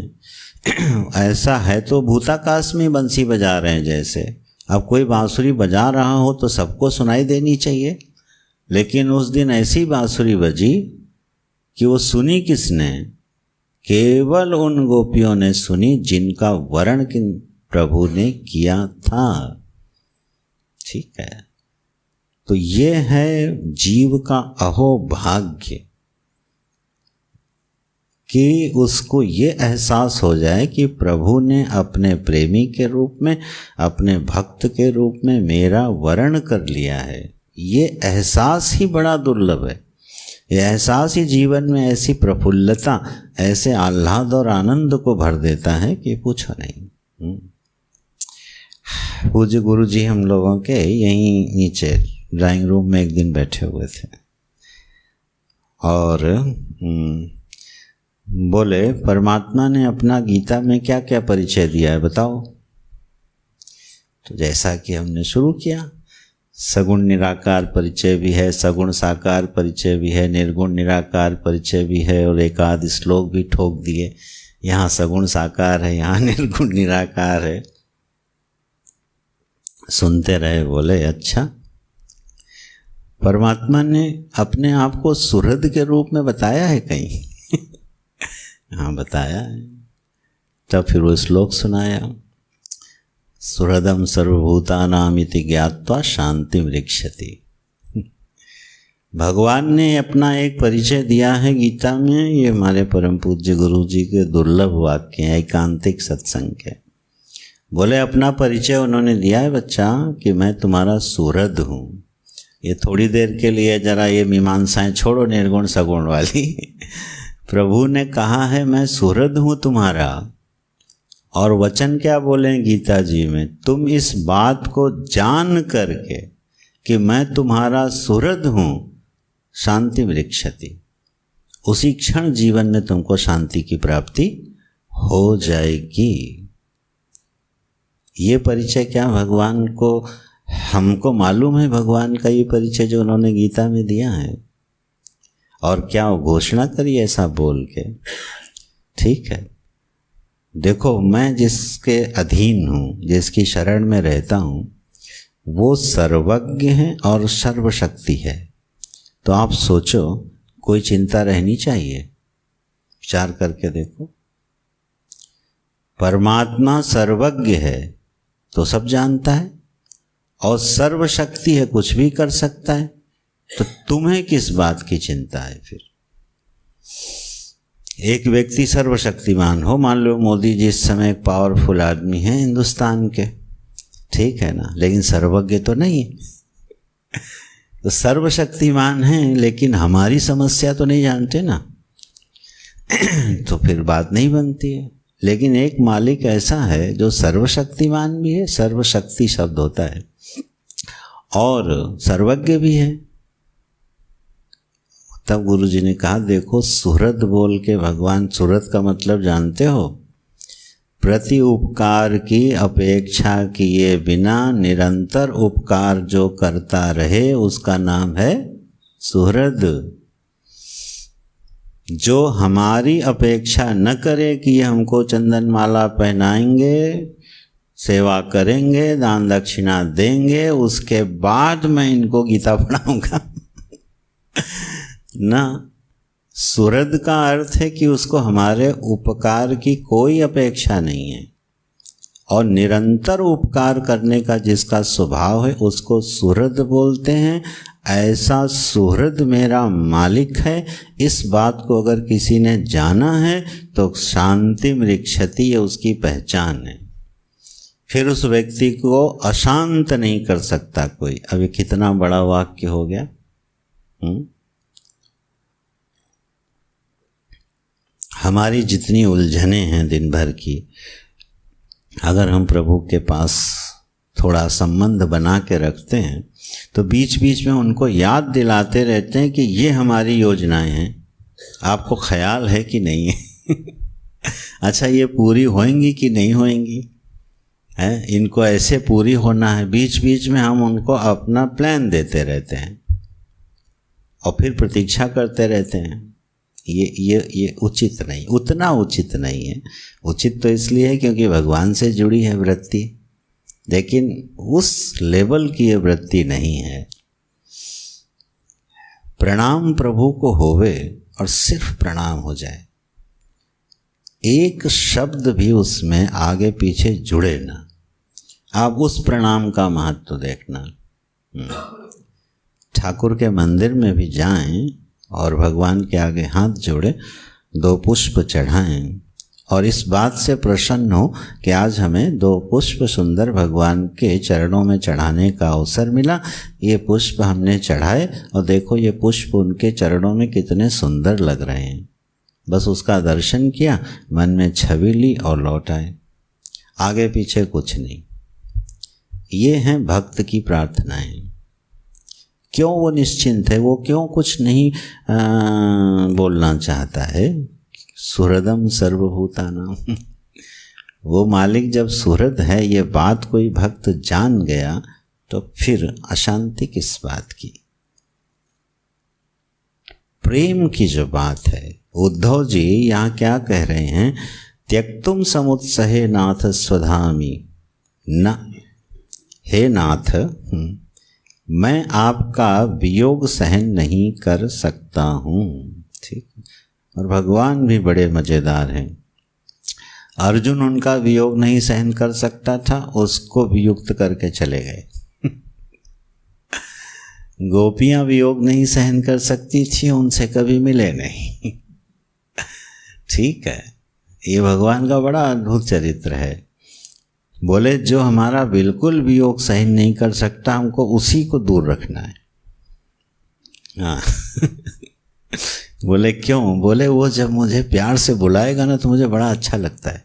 ऐसा है तो भूताकाश में बंसी बजा रहे हैं। जैसे अब कोई बांसुरी बजा रहा हो तो सबको सुनाई देनी चाहिए, लेकिन उस दिन ऐसी बांसुरी बजी कि वो सुनी किसने? केवल उन गोपियों ने सुनी जिनका वर्ण प्रभु ने किया था। ठीक है, तो ये है जीव का अहोभाग्य कि उसको ये एहसास हो जाए कि प्रभु ने अपने प्रेमी के रूप में, अपने भक्त के रूप में मेरा वर्ण कर लिया है। ये एहसास ही बड़ा दुर्लभ है। ये एहसास ही जीवन में ऐसी प्रफुल्लता, ऐसे आह्लाद और आनंद को भर देता है कि पूछो नहीं। पूज्य गुरु जी हम लोगों के यहीं नीचे ड्राइंग रूम में एक दिन बैठे हुए थे और बोले, परमात्मा ने अपना गीता में क्या क्या परिचय दिया है बताओ। तो जैसा कि हमने शुरू किया, सगुण निराकार परिचय भी है, सगुण साकार परिचय भी है, निर्गुण निराकार परिचय भी है, और एक आध श्लोक भी ठोक दिए, यहाँ सगुण साकार है, यहाँ निर्गुण निराकार है। सुनते रहे, बोले अच्छा, परमात्मा ने अपने आप को सुहृद के रूप में बताया है कहीं? हाँ बताया है। तब फिर वो श्लोक सुनाया, सुहृदम सर्वभूतानामिति ज्ञात्वा शांतिम ऋक्षति। भगवान ने अपना एक परिचय दिया है गीता में। ये हमारे परम पूज्य गुरु जी के दुर्लभ वाक्य हैं, एकांतिक सत्संग के। बोले अपना परिचय उन्होंने दिया है बच्चा कि मैं तुम्हारा सुहृद हूँ। ये थोड़ी देर के लिए जरा ये मीमांसाएं छोड़ो निर्गुण सगुण वाली। प्रभु ने कहा है मैं सुहृद हूँ तुम्हारा, और वचन क्या बोले गीता जी में, तुम इस बात को जान करके कि मैं तुम्हारा सुहृद हूँ, शांति वृक्षति, उसी क्षण जीवन में तुमको शांति की प्राप्ति हो जाएगी। ये परिचय क्या भगवान को, हमको मालूम है भगवान का ये परिचय जो उन्होंने गीता में दिया है, और क्या वो घोषणा करी ऐसा बोल के। ठीक है, देखो मैं जिसके अधीन हूँ, जिसकी शरण में रहता हूँ, वो सर्वज्ञ है और सर्वशक्ति है। तो आप सोचो कोई चिंता रहनी चाहिए? विचार करके देखो, परमात्मा सर्वज्ञ है तो सब जानता है, और सर्वशक्ति है, कुछ भी कर सकता है, तो तुम्हें किस बात की चिंता है फिर? एक व्यक्ति सर्वशक्तिमान हो, मान लो मोदी जी इस समय एक पावरफुल आदमी हैं हिंदुस्तान के, ठीक है ना, लेकिन सर्वज्ञ तो नहीं है। तो सर्वशक्तिमान हैं लेकिन हमारी समस्या तो नहीं जानते ना, तो फिर बात नहीं बनती है। लेकिन एक मालिक ऐसा है जो सर्वशक्तिमान भी है, सर्वशक्ति शब्द होता है, और सर्वज्ञ भी है। तब गुरु जी ने कहा देखो सुहृद बोल के भगवान, सुहृद का मतलब जानते हो, प्रति उपकार की अपेक्षा किए बिना निरंतर उपकार जो करता रहे उसका नाम है सुहृद। जो हमारी अपेक्षा न करे कि ये हमको चंदन माला पहनाएंगे, सेवा करेंगे, दान दक्षिणा देंगे, उसके बाद मैं इनको गीता पढ़ाऊंगा ना। सुहृद का अर्थ है कि उसको हमारे उपकार की कोई अपेक्षा नहीं है, और निरंतर उपकार करने का जिसका स्वभाव है उसको सुहृद बोलते हैं। ऐसा सुहृद मेरा मालिक है, इस बात को अगर किसी ने जाना है तो शांति मृक्षति ये उसकी पहचान है। फिर उस व्यक्ति को अशांत नहीं कर सकता कोई। अभी कितना बड़ा वाक्य हो गया। हमारी जितनी उलझनें हैं दिन भर की, अगर हम प्रभु के पास थोड़ा संबंध बना के रखते हैं तो बीच बीच में उनको याद दिलाते रहते हैं कि ये हमारी योजनाएं हैं, आपको ख्याल है कि नहीं है अच्छा ये पूरी होएंगी कि नहीं होएंगी, है इनको ऐसे पूरी होना है। बीच बीच में हम उनको अपना प्लान देते रहते हैं और फिर प्रतीक्षा करते रहते हैं। ये उचित नहीं, उतना उचित नहीं है। उचित तो इसलिए है क्योंकि भगवान से जुड़ी है वृत्ति, लेकिन उस लेवल की ये वृत्ति नहीं है। प्रणाम प्रभु को होवे और सिर्फ प्रणाम हो जाए, एक शब्द भी उसमें आगे पीछे जुड़े ना, आप उस प्रणाम का महत्व देखना। ठाकुर के मंदिर में भी जाएं और भगवान के आगे हाथ जोड़े, 2 पुष्प चढ़ाएं और इस बात से प्रसन्न हो कि आज हमें 2 पुष्प सुंदर भगवान के चरणों में चढ़ाने का अवसर मिला। ये पुष्प हमने चढ़ाए और देखो ये पुष्प उनके चरणों में कितने सुंदर लग रहे हैं। बस उसका दर्शन किया, मन में छवि ली और लौट आए, आगे पीछे कुछ नहीं। ये हैं भक्त की प्रार्थनाएं। क्यों वो निश्चिंत है, वो क्यों कुछ नहीं बोलना चाहता है। सुहृदम सर्वभूतानां वो मालिक जब सुहृद है, ये बात कोई भक्त जान गया तो फिर अशांति किस बात की। प्रेम की जो बात है, उद्धव जी यहाँ क्या कह रहे हैं, त्यक्तुम समुत्सहे नाथ स्वधामी न, हे नाथ मैं आपका वियोग सहन नहीं कर सकता हूँ। ठीक, और भगवान भी बड़े मज़ेदार हैं। अर्जुन उनका वियोग नहीं सहन कर सकता था, उसको वियुक्त करके चले गए गोपियाँ वियोग नहीं सहन कर सकती थी, उनसे कभी मिले नहीं ठीक है, ये भगवान का बड़ा अद्भुत चरित्र है। बोले जो हमारा बिल्कुल वियोग सहन नहीं कर सकता, हमको उसी को दूर रखना है। हाँ बोले क्यों? बोले वो जब मुझे प्यार से बुलाएगा ना तो मुझे बड़ा अच्छा लगता है,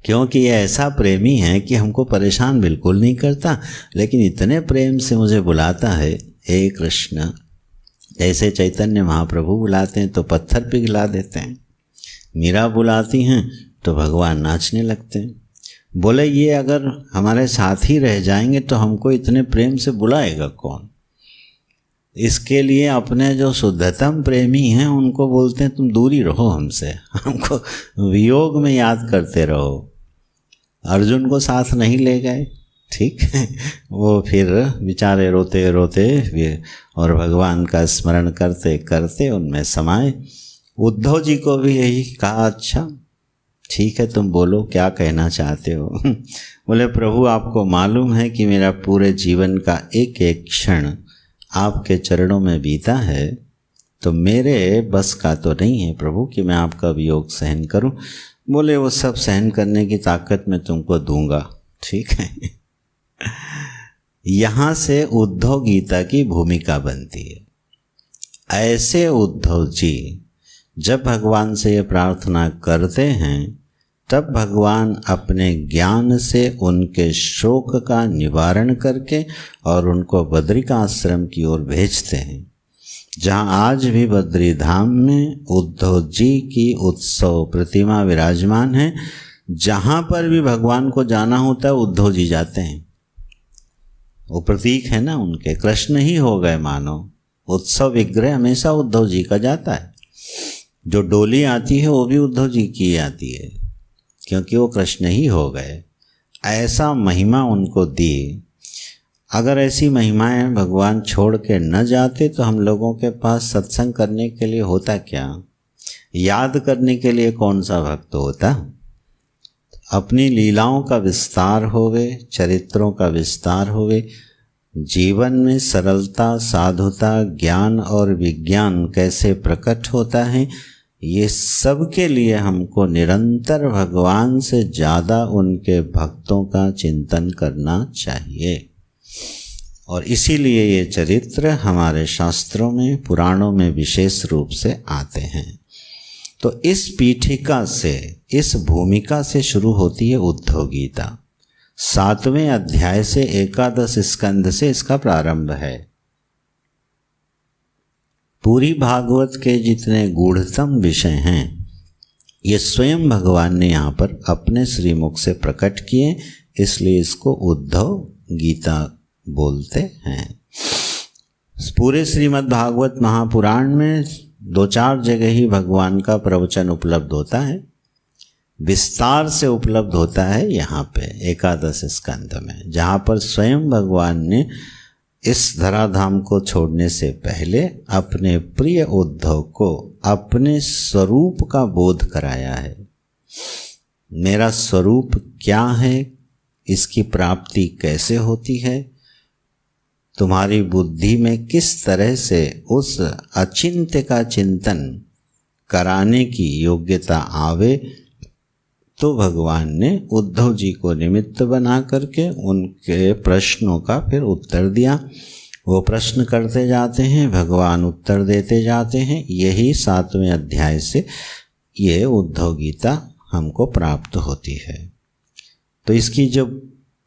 क्योंकि ये ऐसा प्रेमी है कि हमको परेशान बिल्कुल नहीं करता, लेकिन इतने प्रेम से मुझे बुलाता है। हे कृष्ण, जैसे चैतन्य महाप्रभु बुलाते हैं तो पत्थर पिघला देते हैं, मीरा बुलाती हैं तो भगवान नाचने लगते हैं। बोले ये अगर हमारे साथ ही रह जाएंगे तो हमको इतने प्रेम से बुलाएगा कौन। इसके लिए अपने जो शुद्धतम प्रेमी हैं उनको बोलते हैं तुम दूरी रहो हमसे, हमको वियोग में याद करते रहो। अर्जुन को साथ नहीं ले गए, ठीक है, वो फिर बेचारे रोते रोते और भगवान का स्मरण करते करते उनमें समाये। उद्धव जी को भी यही कहा, अच्छा ठीक है तुम बोलो क्या कहना चाहते हो बोले प्रभु आपको मालूम है कि मेरा पूरे जीवन का एक एक क्षण आपके चरणों में बीता है, तो मेरे बस का तो नहीं है प्रभु कि मैं आपका वियोग सहन करूं। बोले वो सब सहन करने की ताकत मैं तुमको दूंगा। ठीक है। यहाँ से उद्धव गीता की भूमिका बनती है। ऐसे उद्धव जी जब भगवान से ये प्रार्थना करते हैं तब भगवान अपने ज्ञान से उनके शोक का निवारण करके और उनको बद्रिका आश्रम की ओर भेजते हैं, जहाँ आज भी बद्री धाम में उद्धव जी की उत्सव प्रतिमा विराजमान है। जहाँ पर भी भगवान को जाना होता है उद्धव जी जाते हैं। वो प्रतीक है ना उनके, कृष्ण ही हो गए मानो। उत्सव विग्रह हमेशा उद्धव जी का जाता है। जो डोली आती है वो भी उद्धव जी की आती है, क्योंकि वो कृष्ण ही हो गए। ऐसा महिमा उनको दी। अगर ऐसी महिमाएं भगवान छोड़ के न जाते तो हम लोगों के पास सत्संग करने के लिए होता क्या, याद करने के लिए कौन सा भक्त होता। अपनी लीलाओं का विस्तार होवे, चरित्रों का विस्तार होवे, जीवन में सरलता, साधुता, ज्ञान और विज्ञान कैसे प्रकट होता है, ये सब के लिए हमको निरंतर भगवान से ज़्यादा उनके भक्तों का चिंतन करना चाहिए। और इसीलिए ये चरित्र हमारे शास्त्रों में, पुराणों में विशेष रूप से आते हैं। तो इस पीठिका से, इस भूमिका से शुरू होती है उद्धव गीता। 7वें अध्याय से 11 स्कंद से इसका प्रारंभ है। पूरी भागवत के जितने गूढ़तम विषय हैं ये स्वयं भगवान ने यहाँ पर अपने श्रीमुख से प्रकट किए, इसलिए इसको उद्धव गीता बोलते हैं। पूरे श्रीमद् भागवत महापुराण में 2-4 जगह ही भगवान का प्रवचन उपलब्ध होता है, विस्तार से उपलब्ध होता है यहाँ पे 11 स्कंद में, जहाँ पर स्वयं भगवान ने इस धराधाम को छोड़ने से पहले अपने प्रिय उद्धव को अपने स्वरूप का बोध कराया है। मेरा स्वरूप क्या है, इसकी प्राप्ति कैसे होती है, तुम्हारी बुद्धि में किस तरह से उस अचिंत्य का चिंतन कराने की योग्यता आवे, तो भगवान ने उद्धव जी को निमित्त बना करके उनके प्रश्नों का फिर उत्तर दिया। वो प्रश्न करते जाते हैं, भगवान उत्तर देते जाते हैं। यही 7वें अध्याय से ये उद्धव गीता हमको प्राप्त होती है। तो इसकी जो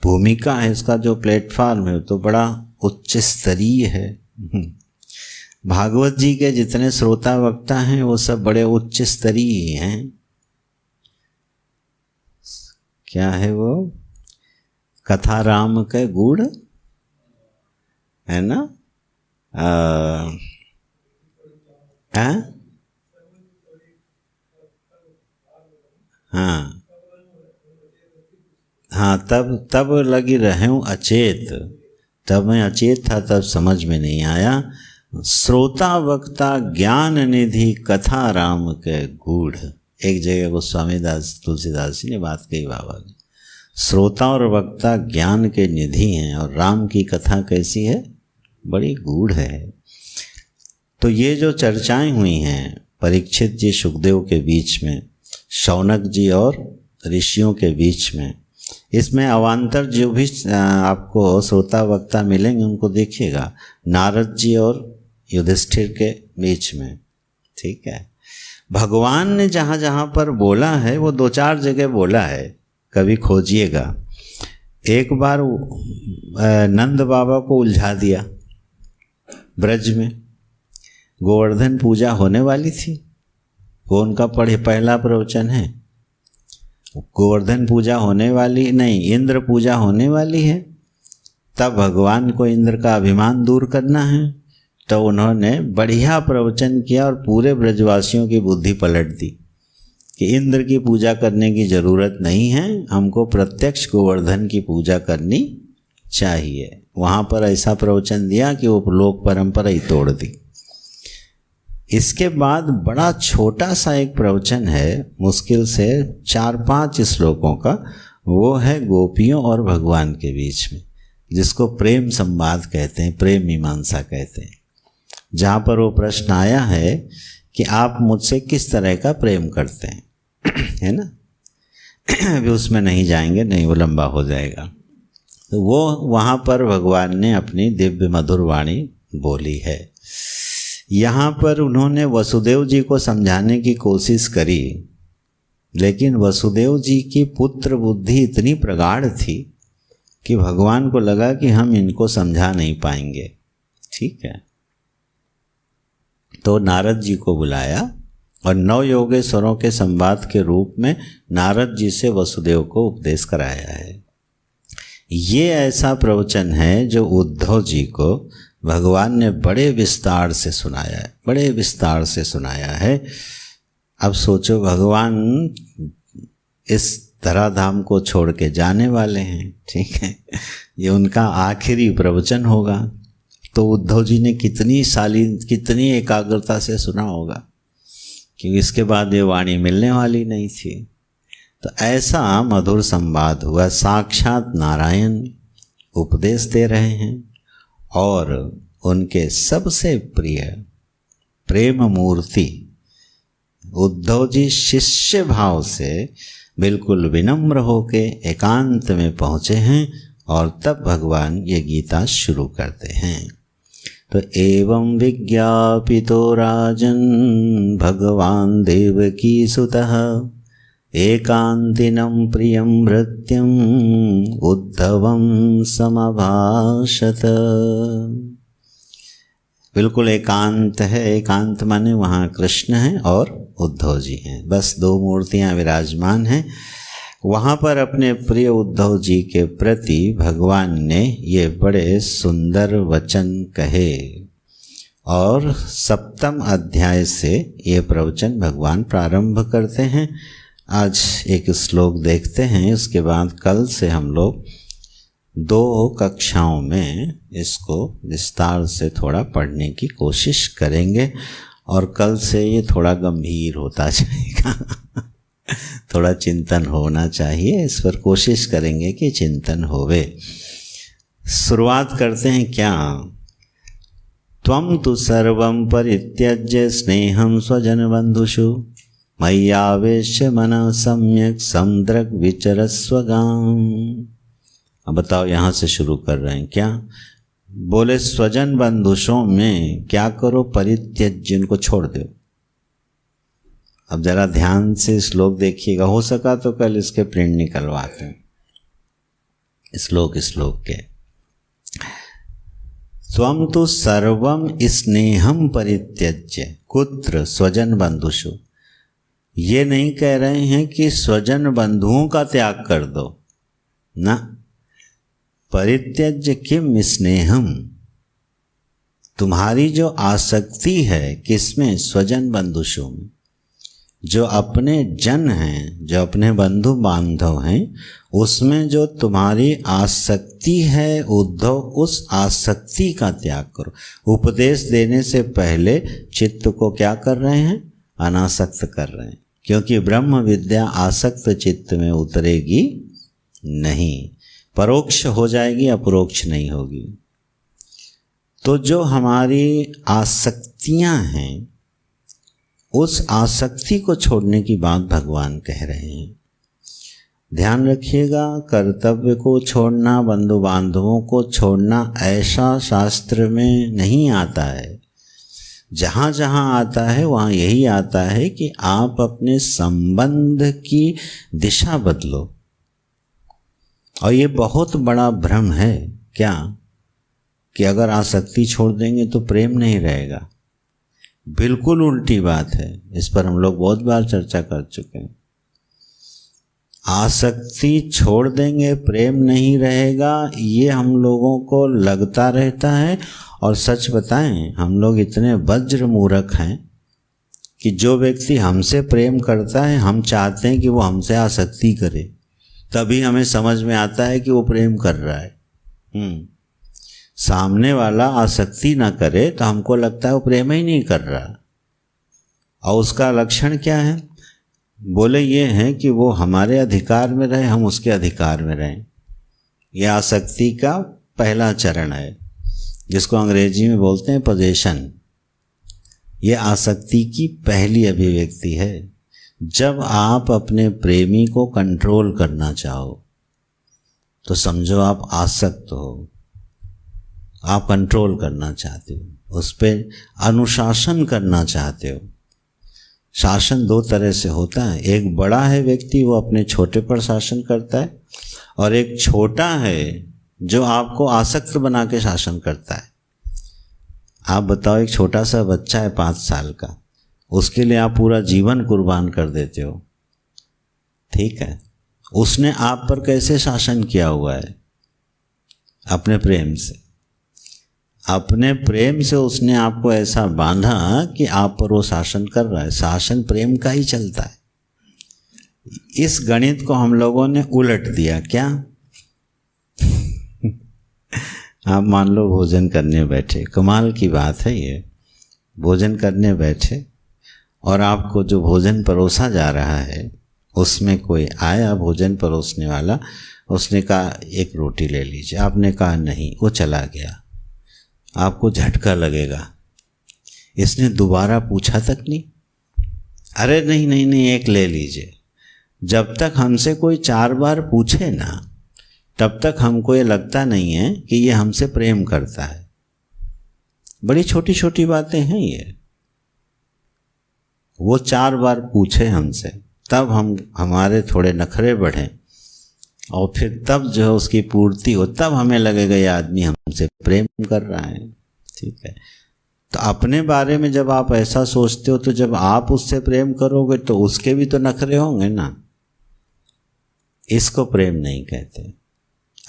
भूमिका है, इसका जो प्लेटफॉर्म है, तो बड़ा उच्च स्तरीय है। भागवत जी के जितने श्रोता वक्ता हैं वो सब बड़े उच्च स्तरीय हैं। क्या है वो, कथा राम के गुण है ना। हाँ, तब लगी रहे हूँ अचेत, तब मैं अचेत था, तब समझ में नहीं आया। श्रोता वक्ता ज्ञान निधि कथा राम के गूढ़। एक जगह गोस्वामी दास तुलसीदास जी ने बात कही बाबा ने, श्रोता और वक्ता ज्ञान के निधि हैं और राम की कथा कैसी है, बड़ी गूढ़ है। तो ये जो चर्चाएं हुई हैं परीक्षित जी सुखदेव के बीच में, शौनक जी और ऋषियों के बीच में, इसमें अवान्तर जो भी आपको श्रोता वक्ता मिलेंगे उनको देखिएगा, नारद जी और युधिष्ठिर के बीच में। ठीक है, भगवान ने जहाँ जहाँ पर बोला है वो 2-4 जगह बोला है, कभी खोजिएगा। एक बार नंद बाबा को उलझा दिया ब्रज में, गोवर्धन पूजा होने वाली थी, वो उनका पहला प्रवचन है। गोवर्धन पूजा होने वाली नहीं, इंद्र पूजा होने वाली है, तब भगवान को इंद्र का अभिमान दूर करना है, तो उन्होंने बढ़िया प्रवचन किया और पूरे ब्रजवासियों की बुद्धि पलट दी कि इंद्र की पूजा करने की ज़रूरत नहीं है, हमको प्रत्यक्ष गोवर्धन की पूजा करनी चाहिए। वहाँ पर ऐसा प्रवचन दिया कि वो लोक परंपरा ही तोड़ दी। इसके बाद बड़ा छोटा सा एक प्रवचन है, मुश्किल से 4-5 श्लोकों का, वो है गोपियों और भगवान के बीच में, जिसको प्रेम संवाद कहते हैं, प्रेम मीमांसा कहते हैं। जहाँ पर वो प्रश्न आया है कि आप मुझसे किस तरह का प्रेम करते हैं, है ना। अभी उसमें नहीं जाएंगे, नहीं वो लंबा हो जाएगा। तो वो वहाँ पर भगवान ने अपनी दिव्य मधुर वाणी बोली है। यहाँ पर उन्होंने वसुदेव जी को समझाने की कोशिश करी, लेकिन वसुदेव जी की पुत्र बुद्धि इतनी प्रगाढ़ थी कि भगवान को लगा कि हम इनको समझा नहीं पाएंगे। ठीक है, तो नारद जी को बुलाया और 9 योगेश्वरों के संवाद के रूप में नारद जी से वसुदेव को उपदेश कराया है। ये ऐसा प्रवचन है जो उद्धव जी को भगवान ने बड़े विस्तार से सुनाया है, बड़े विस्तार से सुनाया है। अब सोचो, भगवान इस धराधाम को छोड़ के जाने वाले हैं, ठीक है, ये उनका आखिरी प्रवचन होगा। तो उद्धव जी ने कितनी एकाग्रता से सुना होगा, क्योंकि इसके बाद ये वाणी मिलने वाली नहीं थी। तो ऐसा मधुर संवाद हुआ, साक्षात नारायण उपदेश दे रहे हैं और उनके सबसे प्रिय प्रेम मूर्ति उद्धव जी शिष्य भाव से बिल्कुल विनम्र होके एकांत में पहुँचे हैं और तब भगवान ये गीता शुरू करते हैं। तो एवं विज्ञापितो राजन् भगवान देवकी सुतः एकांतिनं प्रियं भृत्यं उद्धवं समभाषत। बिल्कुल एकांत है, एकांत माने वहाँ कृष्ण है और उद्धव जी हैं, बस 2 मूर्तियाँ विराजमान हैं। वहाँ पर अपने प्रिय उद्धव जी के प्रति भगवान ने ये बड़े सुंदर वचन कहे और 7वें अध्याय से ये प्रवचन भगवान प्रारंभ करते हैं। आज एक श्लोक देखते हैं, उसके बाद कल से हम लोग 2 कक्षाओं में इसको विस्तार से थोड़ा पढ़ने की कोशिश करेंगे और कल से ये थोड़ा गंभीर होता जाएगा। थोड़ा चिंतन होना चाहिए, इस पर कोशिश करेंगे कि चिंतन होवे। शुरुआत करते हैं क्या। त्वं तु सर्वं परित्यज्य स्नेहं स्वजन बंधुषु मय्यावेश्य मनः सम्यक् समदृग् विचरस्व गाम्। अब बताओ, यहाँ से शुरू कर रहे हैं क्या। बोले स्वजन बंधुषों में क्या करो, परित्यज्य, इनको छोड़ दो। अब जरा ध्यान से श्लोक देखिएगा, हो सका तो कल इसके प्रिंट निकलवाते हैं श्लोक के। त्वं तु सर्वं स्नेहं परित्यज्य कुत्र स्वजन बंधुषु। ये नहीं कह रहे हैं कि स्वजन बंधुओं का त्याग कर दो ना, परित्यज्य किम स्नेहम, तुम्हारी जो आसक्ति है किसमें, स्वजन बंधुषु में, जो अपने जन हैं, जो अपने बंधु बांधव हैं, उसमें जो तुम्हारी आसक्ति है उद्धव, उस आसक्ति का त्याग करो। उपदेश देने से पहले चित्त को क्या कर रहे हैं, अनासक्त कर रहे हैं, क्योंकि ब्रह्म विद्या आसक्त चित्त में उतरेगी नहीं, परोक्ष हो जाएगी, अपरोक्ष नहीं होगी। तो जो हमारी आसक्तियां हैं, उस आसक्ति को छोड़ने की बात भगवान कह रहे हैं। ध्यान रखिएगा, कर्तव्य को छोड़ना, बंधु बांधवों को छोड़ना ऐसा शास्त्र में नहीं आता है। जहाँ जहाँ आता है वहाँ यही आता है कि आप अपने संबंध की दिशा बदलो। और ये बहुत बड़ा भ्रम है क्या, कि अगर आसक्ति छोड़ देंगे तो प्रेम नहीं रहेगा। बिल्कुल उल्टी बात है, इस पर हम लोग बहुत बार चर्चा कर चुके हैं। आसक्ति छोड़ देंगे प्रेम नहीं रहेगा, ये हम लोगों को लगता रहता है। और सच बताएं, हम लोग इतने वज्र मूर्ख हैं कि जो व्यक्ति हमसे प्रेम करता है, हम चाहते हैं कि वो हमसे आसक्ति करे, तभी हमें समझ में आता है कि वो प्रेम कर रहा है। सामने वाला आसक्ति ना करे तो हमको लगता है वो प्रेम ही नहीं कर रहा। और उसका लक्षण क्या है, बोले ये है कि वो हमारे अधिकार में रहे, हम उसके अधिकार में रहें। यह आसक्ति का पहला चरण है, जिसको अंग्रेजी में बोलते हैं पोजेशन। ये आसक्ति की पहली अभिव्यक्ति है। जब आप अपने प्रेमी को कंट्रोल करना चाहो तो समझो आप आसक्त हो, आप कंट्रोल करना चाहते हो, उस पर अनुशासन करना चाहते हो। शासन दो तरह से होता है, एक बड़ा है व्यक्ति, वो अपने छोटे पर शासन करता है, और एक छोटा है जो आपको आसक्त बना के शासन करता है। आप बताओ, एक छोटा सा बच्चा है 5 साल का, उसके लिए आप पूरा जीवन कुर्बान कर देते हो, ठीक है। उसने आप पर कैसे शासन किया हुआ है? अपने प्रेम से। अपने प्रेम से उसने आपको ऐसा बांधा कि आप पर वो शासन कर रहा है। शासन प्रेम का ही चलता है। इस गणित को हम लोगों ने उलट दिया। क्या? आप मान लो भोजन करने बैठे, कमाल की बात है ये, भोजन करने बैठे और आपको जो भोजन परोसा जा रहा है उसमें कोई आया भोजन परोसने वाला, उसने कहा 1 रोटी ले लीजिए, आपने कहा नहीं, वो चला गया। आपको झटका लगेगा। इसने दोबारा पूछा तक नहीं, अरे नहीं नहीं नहीं 1 ले लीजिए। जब तक हमसे कोई 4 बार पूछे ना, तब तक हमको ये लगता नहीं है कि ये हमसे प्रेम करता है। बड़ी छोटी छोटी बातें हैं ये। वो 4 बार पूछे हमसे, तब हम हमारे थोड़े नखरे बढ़े, और फिर तब जो है उसकी पूर्ति हो, तब हमें लगेगा ये आदमी हमसे प्रेम कर रहा है, ठीक है। तो अपने बारे में जब आप ऐसा सोचते हो, तो जब आप उससे प्रेम करोगे तो उसके भी तो नखरे होंगे ना। इसको प्रेम नहीं कहते।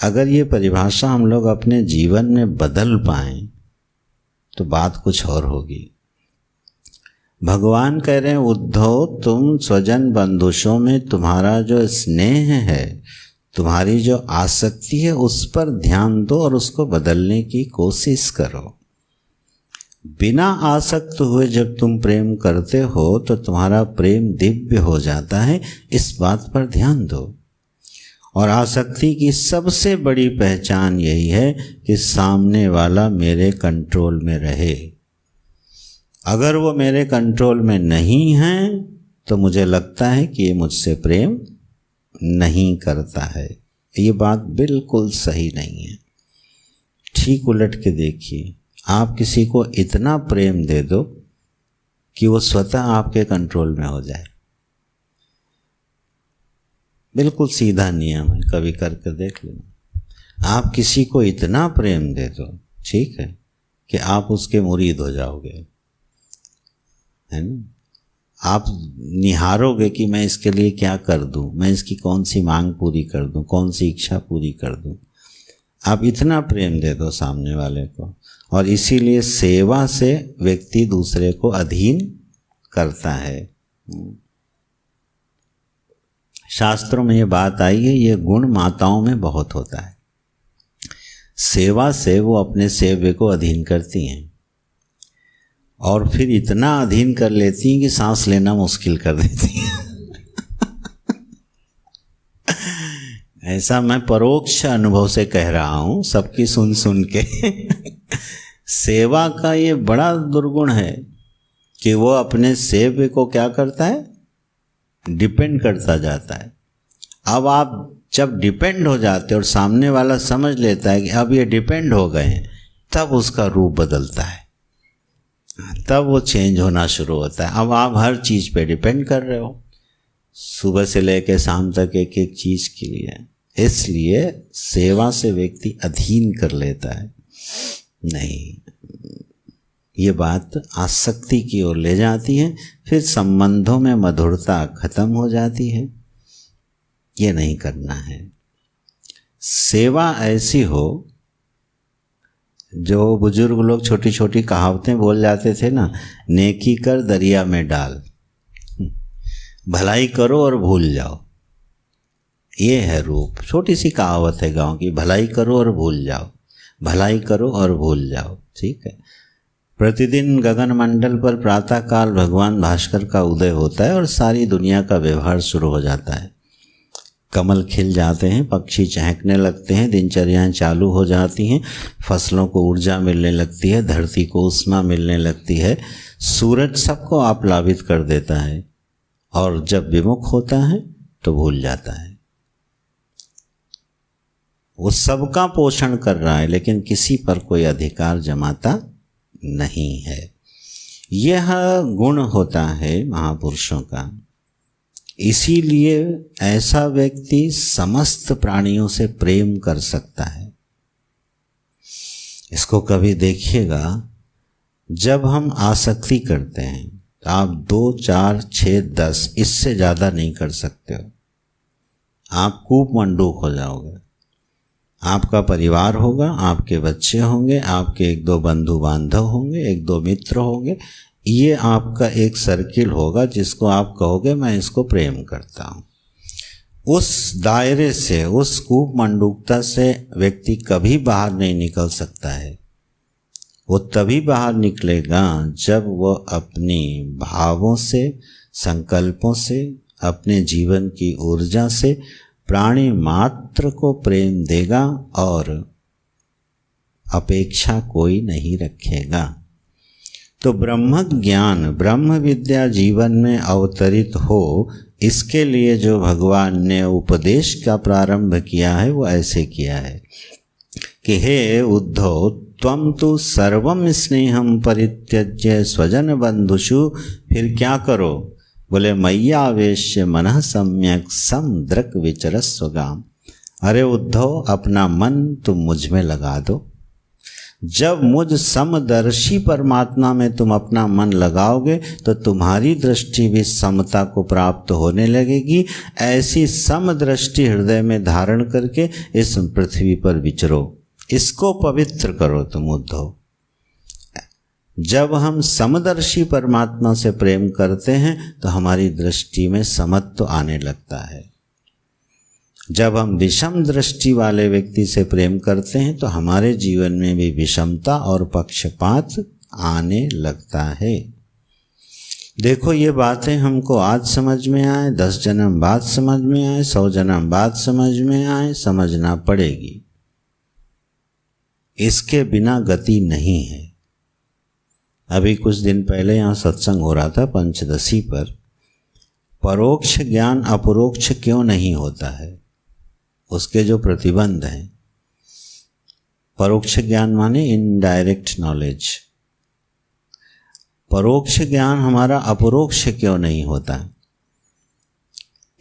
अगर ये परिभाषा हम लोग अपने जीवन में बदल पाएं तो बात कुछ और होगी। भगवान कह रहे हैं, उद्धव तुम स्वजन बंधुषों में तुम्हारा जो स्नेह है, तुम्हारी जो आसक्ति है, उस पर ध्यान दो और उसको बदलने की कोशिश करो। बिना आसक्त हुए जब तुम प्रेम करते हो तो तुम्हारा प्रेम दिव्य हो जाता है, इस बात पर ध्यान दो। और आसक्ति की सबसे बड़ी पहचान यही है कि सामने वाला मेरे कंट्रोल में रहे। अगर वो मेरे कंट्रोल में नहीं है तो मुझे लगता है कि ये मुझसे प्रेम नहीं करता है। ये बात बिल्कुल सही नहीं है। ठीक उलट के देखिए, आप किसी को इतना प्रेम दे दो कि वो स्वतः आपके कंट्रोल में हो जाए। बिल्कुल सीधा नियम है, कभी करके देख लेना। आप किसी को इतना प्रेम दे दो, ठीक है, कि आप उसके मुरीद हो जाओगे, है ना। आप निहारोगे कि मैं इसके लिए क्या कर दूं, मैं इसकी कौन सी मांग पूरी कर दूं, कौन सी इच्छा पूरी कर दूं। आप इतना प्रेम दे दो सामने वाले को। और इसीलिए सेवा से व्यक्ति दूसरे को अधीन करता है। शास्त्रों में ये बात आई है, ये गुण माताओं में बहुत होता है। सेवा से वो अपने सेव्य को अधीन करती हैं, और फिर इतना अधीन कर लेती हैं कि सांस लेना मुश्किल कर देती हैं। ऐसा मैं परोक्ष अनुभव से कह रहा हूँ, सबकी सुन सुन के। सेवा का ये बड़ा दुर्गुण है कि वो अपने सेव्य को क्या करता है, डिपेंड करता जाता है। अब आप जब डिपेंड हो जाते हो और सामने वाला समझ लेता है कि अब ये डिपेंड हो गए हैं, तब उसका रूप बदलता है, तब वो चेंज होना शुरू होता है। अब आप हर चीज़ पे डिपेंड कर रहे हो, सुबह से लेकर शाम तक एक एक चीज़ के लिए। इसलिए सेवा से व्यक्ति अधीन कर लेता है। नहीं, ये बात आसक्ति की ओर ले जाती है, फिर संबंधों में मधुरता खत्म हो जाती है। ये नहीं करना है। सेवा ऐसी हो, जो बुजुर्ग लोग छोटी छोटी कहावतें बोल जाते थे ना, नेकी कर दरिया में डाल, भलाई करो और भूल जाओ। ये है रूप। छोटी सी कहावत है गांव की, भलाई करो और भूल जाओ, भलाई करो और भूल जाओ, ठीक है। प्रतिदिन गगन मंडल पर प्रातःकाल भगवान भास्कर का उदय होता है और सारी दुनिया का व्यवहार शुरू हो जाता है। कमल खिल जाते हैं, पक्षी चहकने लगते हैं, दिनचर्याएं चालू हो जाती हैं, फसलों को ऊर्जा मिलने लगती है, धरती को उष्मा मिलने लगती है, सूरज सबको आप्लावित कर देता है, और जब विमुख होता है तो भूल जाता है। वो सबका पोषण कर रहा है लेकिन किसी पर कोई अधिकार जमाता नहीं है। यह गुण होता है महापुरुषों का। इसीलिए ऐसा व्यक्ति समस्त प्राणियों से प्रेम कर सकता है। इसको कभी देखिएगा, जब हम आसक्ति करते हैं तो आप 2, 4, 6, 10 इससे ज़्यादा नहीं कर सकते हो। आप कूपमंडूक हो जाओगे। आपका परिवार होगा, आपके बच्चे होंगे, आपके 1-2 बंधु बांधव होंगे, 1-2 मित्र होंगे, ये आपका एक सर्किल होगा जिसको आप कहोगे मैं इसको प्रेम करता हूँ। उस दायरे से, उस कूपमंडूकता से व्यक्ति कभी बाहर नहीं निकल सकता है। वो तभी बाहर निकलेगा जब वो अपनी भावों से, संकल्पों से, अपने जीवन की ऊर्जा से प्राणी मात्र को प्रेम देगा और अपेक्षा कोई नहीं रखेगा। तो ब्रह्म ज्ञान, ब्रह्म विद्या जीवन में अवतरित हो, इसके लिए जो भगवान ने उपदेश का प्रारंभ किया है वो ऐसे किया है कि हे उद्धव, त्वं तु सर्वं स्नेहं परित्यज्य स्वजन बंधुषु, फिर क्या करो? बोले मय्यावेश्य मनः सम्यक समदृक् विचरस्वगाम। अरे उद्धव, अपना मन तुम मुझ में लगा दो। जब मुझ समदर्शी परमात्मा में तुम अपना मन लगाओगे तो तुम्हारी दृष्टि भी समता को प्राप्त होने लगेगी। ऐसी समदृष्टि हृदय में धारण करके इस पृथ्वी पर विचरो, इसको पवित्र करो तुम उद्धव। जब हम समदर्शी परमात्मा से प्रेम करते हैं तो हमारी दृष्टि में समत्व आने लगता है। जब हम विषम दृष्टि वाले व्यक्ति से प्रेम करते हैं तो हमारे जीवन में भी विषमता और पक्षपात आने लगता है। देखो, ये बातें हमको आज समझ में आए, 10 जन्म बाद समझ में आए, 100 जन्म बाद समझ में आए, समझना पड़ेगी। इसके बिना गति नहीं है। अभी कुछ दिन पहले यहाँ सत्संग हो रहा था पंचदशी पर, परोक्ष ज्ञान अपरोक्ष क्यों नहीं होता है, उसके जो प्रतिबंध हैं। परोक्ष ज्ञान माने इनडायरेक्ट नॉलेज। परोक्ष ज्ञान हमारा अपरोक्ष क्यों नहीं होता?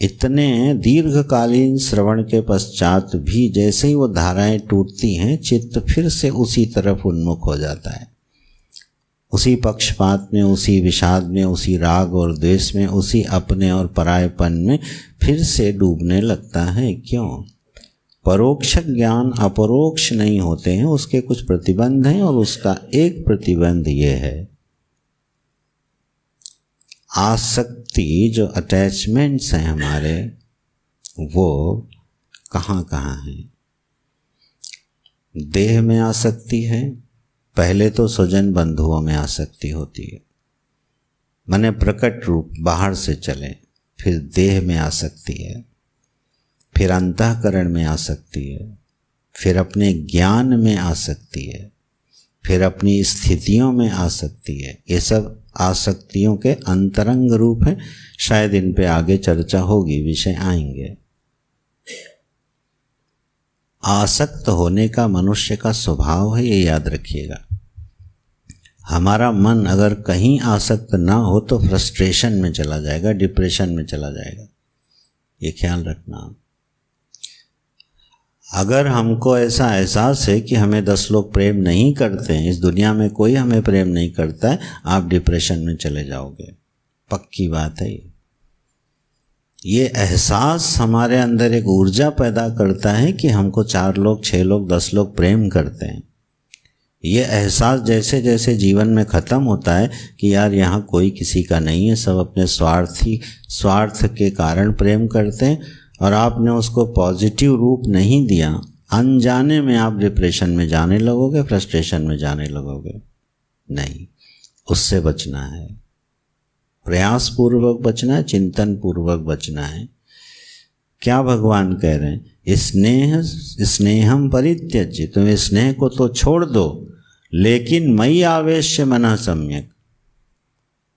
इतने दीर्घकालीन श्रवण के पश्चात भी जैसे ही वो धाराएं टूटती हैं, चित्त फिर से उसी तरफ उन्मुख हो जाता है, उसी पक्षपात में, उसी विषाद में, उसी राग और द्वेष में, उसी अपने और परायपन में फिर से डूबने लगता है। क्यों? परोक्ष ज्ञान अपरोक्ष नहीं होते हैं, उसके कुछ प्रतिबंध हैं, और उसका एक प्रतिबंध ये है, आसक्ति, जो अटैचमेंट्स हैं हमारे, वो कहाँ कहाँ हैं। देह में आसक्ति है, पहले तो स्वजन बंधुओं में आसक्ति होती है, माने प्रकट रूप बाहर से चले, फिर देह में आसक्ति है, फिर अंतःकरण में आसक्ति है, फिर अपने ज्ञान में आसक्ति है, फिर अपनी स्थितियों में आसक्ति है। ये सब आसक्तियों के अंतरंग रूप हैं। शायद इन पे आगे चर्चा होगी, विषय आएंगे। आसक्त होने का मनुष्य का स्वभाव है, ये याद रखिएगा। हमारा मन अगर कहीं आसक्त ना हो तो फ्रस्ट्रेशन में चला जाएगा, डिप्रेशन में चला जाएगा, ये ख्याल रखना। अगर हमको ऐसा एहसास है कि हमें 10 लोग प्रेम नहीं करते हैं, इस दुनिया में कोई हमें प्रेम नहीं करता है, आप डिप्रेशन में चले जाओगे, पक्की बात है। ये एहसास हमारे अंदर एक ऊर्जा पैदा करता है कि हमको 4 लोग, 6 लोग, 10 लोग प्रेम करते हैं। ये एहसास जैसे जैसे जीवन में ख़त्म होता है कि यार यहाँ कोई किसी का नहीं है, सब अपने स्वार्थ के कारण प्रेम करते हैं, और आपने उसको पॉजिटिव रूप नहीं दिया, अनजाने में आप डिप्रेशन में जाने लगोगे, फ्रस्ट्रेशन में जाने लगोगे। नहीं, उससे बचना है, प्रयास पूर्वक बचना है, चिंतन पूर्वक बचना है क्या भगवान कह रहे हैं? स्नेहम परित्यज्य, तुम स्नेह को तो छोड़ दो, लेकिन मयि आवेश्य मनः सम्यक,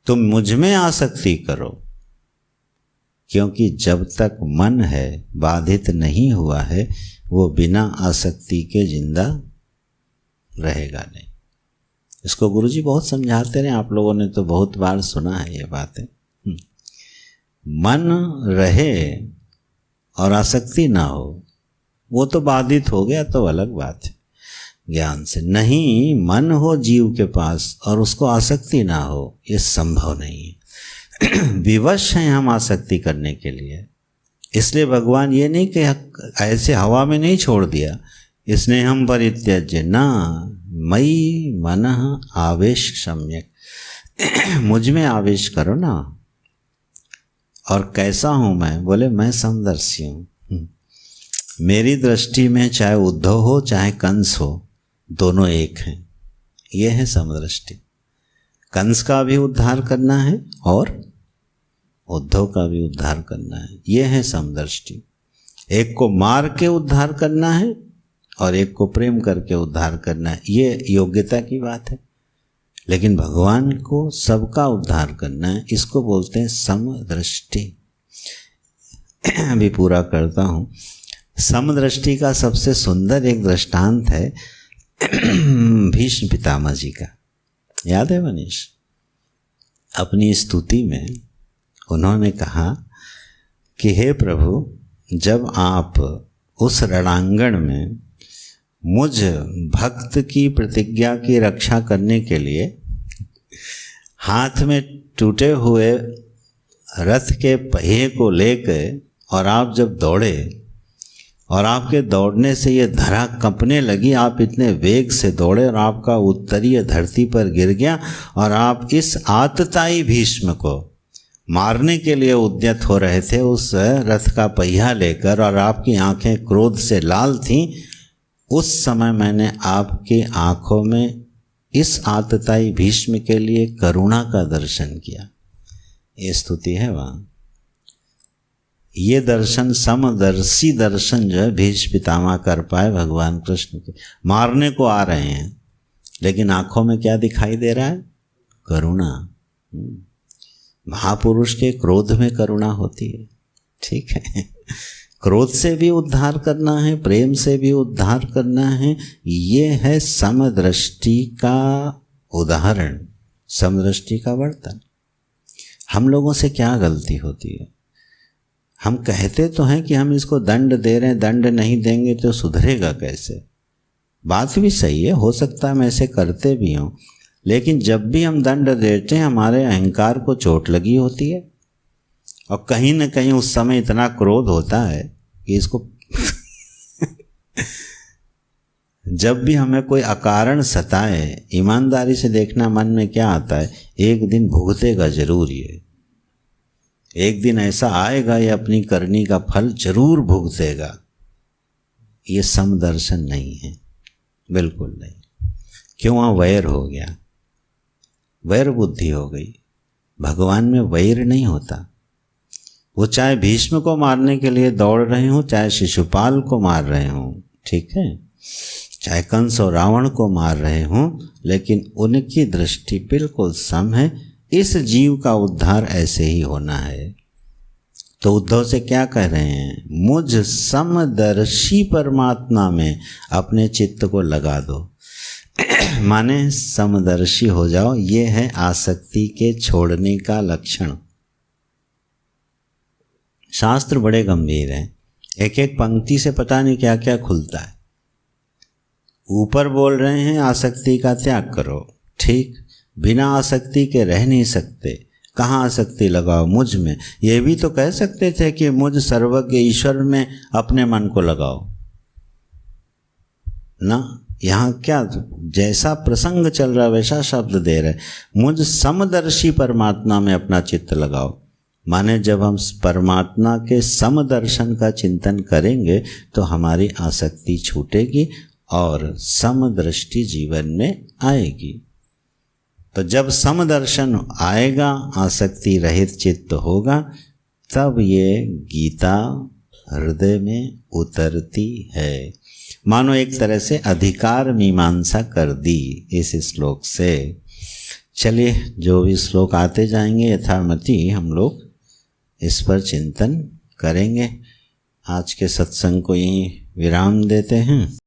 तुम मुझ में आसक्ति करो। क्योंकि जब तक मन है बाधित नहीं हुआ है, वो बिना आसक्ति के जिंदा रहेगा नहीं। इसको गुरुजी बहुत समझाते रहे, आप लोगों ने तो बहुत बार सुना है ये बातें। मन रहे और आसक्ति ना हो, वो तो बाधित हो गया तो अलग बात है ज्ञान से। नहीं, मन हो जीव के पास और उसको आसक्ति ना हो, ये संभव नहीं है। विवश हैं हम आसक्ति करने के लिए। इसलिए भगवान ये नहीं कि ऐसे हवा में नहीं छोड़ दिया, स्नेहम परित्यज्य, ना मयि मनः आवेश सम्यक, मुझ में आवेश करो ना। और कैसा हूँ मैं? बोले मैं समदर्शी हूँ। मेरी दृष्टि में चाहे उद्धव हो चाहे कंस हो, दोनों एक हैं। ये है समदृष्टि। कंस का भी उद्धार करना है और उद्धव का भी उद्धार करना है, ये है समदृष्टि। एक को मार के उद्धार करना है और एक को प्रेम करके उद्धार करना है, ये योग्यता की बात है। लेकिन भगवान को सबका उद्धार करना है, इसको बोलते हैं समदृष्टि। अभी पूरा करता हूँ। समदृष्टि का सबसे सुंदर एक दृष्टांत है भीष्म पितामह जी का। याद है मनीष? अपनी स्तुति में उन्होंने कहा कि हे प्रभु, जब आप उस रणांगण में मुझ भक्त की प्रतिज्ञा की रक्षा करने के लिए हाथ में टूटे हुए रथ के पहिए को लेकर और आप जब दौड़े और आपके दौड़ने से ये धरा कंपने लगी, आप इतने वेग से दौड़े और आपका उत्तरीय धरती पर गिर गया और आप इस आतताई भीष्म को मारने के लिए उद्यत हो रहे थे उस रथ का पहिया लेकर, और आपकी आंखें क्रोध से लाल थीं। उस समय मैंने आपकी आंखों में इस आतताई भीष्म के लिए करुणा का दर्शन किया। ये स्तुति है वहाँ। ये दर्शन, समदर्शी दर्शन जो है भीष्म पितामह कर पाए भगवान कृष्ण के। मारने को आ रहे हैं लेकिन आंखों में क्या दिखाई दे रहा है? करुणा। महापुरुष के क्रोध में करुणा होती है, ठीक है। क्रोध से भी उद्धार करना है, प्रेम से भी उद्धार करना है। ये है समदृष्टि का उदाहरण, समदृष्टि का वर्तन। हम लोगों से क्या गलती होती है? हम कहते तो हैं कि हम इसको दंड दे रहे हैं, दंड नहीं देंगे तो सुधरेगा कैसे? बात भी सही है, हो सकता है हम ऐसे करते भी हों, लेकिन जब भी हम दंड देते हैं हमारे अहंकार को चोट लगी होती है और कहीं न कहीं उस समय इतना क्रोध होता है कि इसको जब भी हमें कोई अकारण सताए, ईमानदारी से देखना मन में क्या आता है, एक दिन भुगतेगा जरूर ये, एक दिन ऐसा आएगा ये अपनी करनी का फल जरूर भुगतेगा। ये समदर्शन नहीं है, बिल्कुल नहीं। क्यों? वहाँ वैर हो गया, वैर बुद्धि हो गई। भगवान में वैर नहीं होता। वो चाहे भीष्म को मारने के लिए दौड़ रहे हों, चाहे शिशुपाल को मार रहे हों, ठीक है, चाहे कंस और रावण को मार रहे हों, लेकिन उनकी दृष्टि बिल्कुल सम है। इस जीव का उद्धार ऐसे ही होना है। तो उद्धव से क्या कह रहे हैं? मुझ समदर्शी परमात्मा में अपने चित्त को लगा दो। माने समदर्शी हो जाओ। ये है आसक्ति के छोड़ने का लक्षण। शास्त्र बड़े गंभीर हैं, एक एक पंक्ति से पता नहीं क्या क्या खुलता है। ऊपर बोल रहे हैं आसक्ति का त्याग करो, ठीक, बिना आसक्ति के रह नहीं सकते। कहाँ आसक्ति लगाओ? मुझ में। ये भी तो कह सकते थे कि मुझ सर्वज्ञ ईश्वर में अपने मन को लगाओ ना। यहाँ क्या, जैसा प्रसंग चल रहा है वैसा शब्द दे रहे, मुझ समदर्शी परमात्मा में अपना चित्त लगाओ। माने जब हम परमात्मा के समदर्शन का चिंतन करेंगे तो हमारी आसक्ति छूटेगी और समदृष्टि जीवन में आएगी। तो जब समदर्शन आएगा, आसक्ति रहित चित्त होगा, तब ये गीता हृदय में उतरती है। मानो एक तरह से अधिकार मीमांसा कर दी इस श्लोक से। चलिए, जो भी श्लोक आते जाएंगे यथामति हम लोग इस पर चिंतन करेंगे। आज के सत्संग को यहीं विराम देते हैं।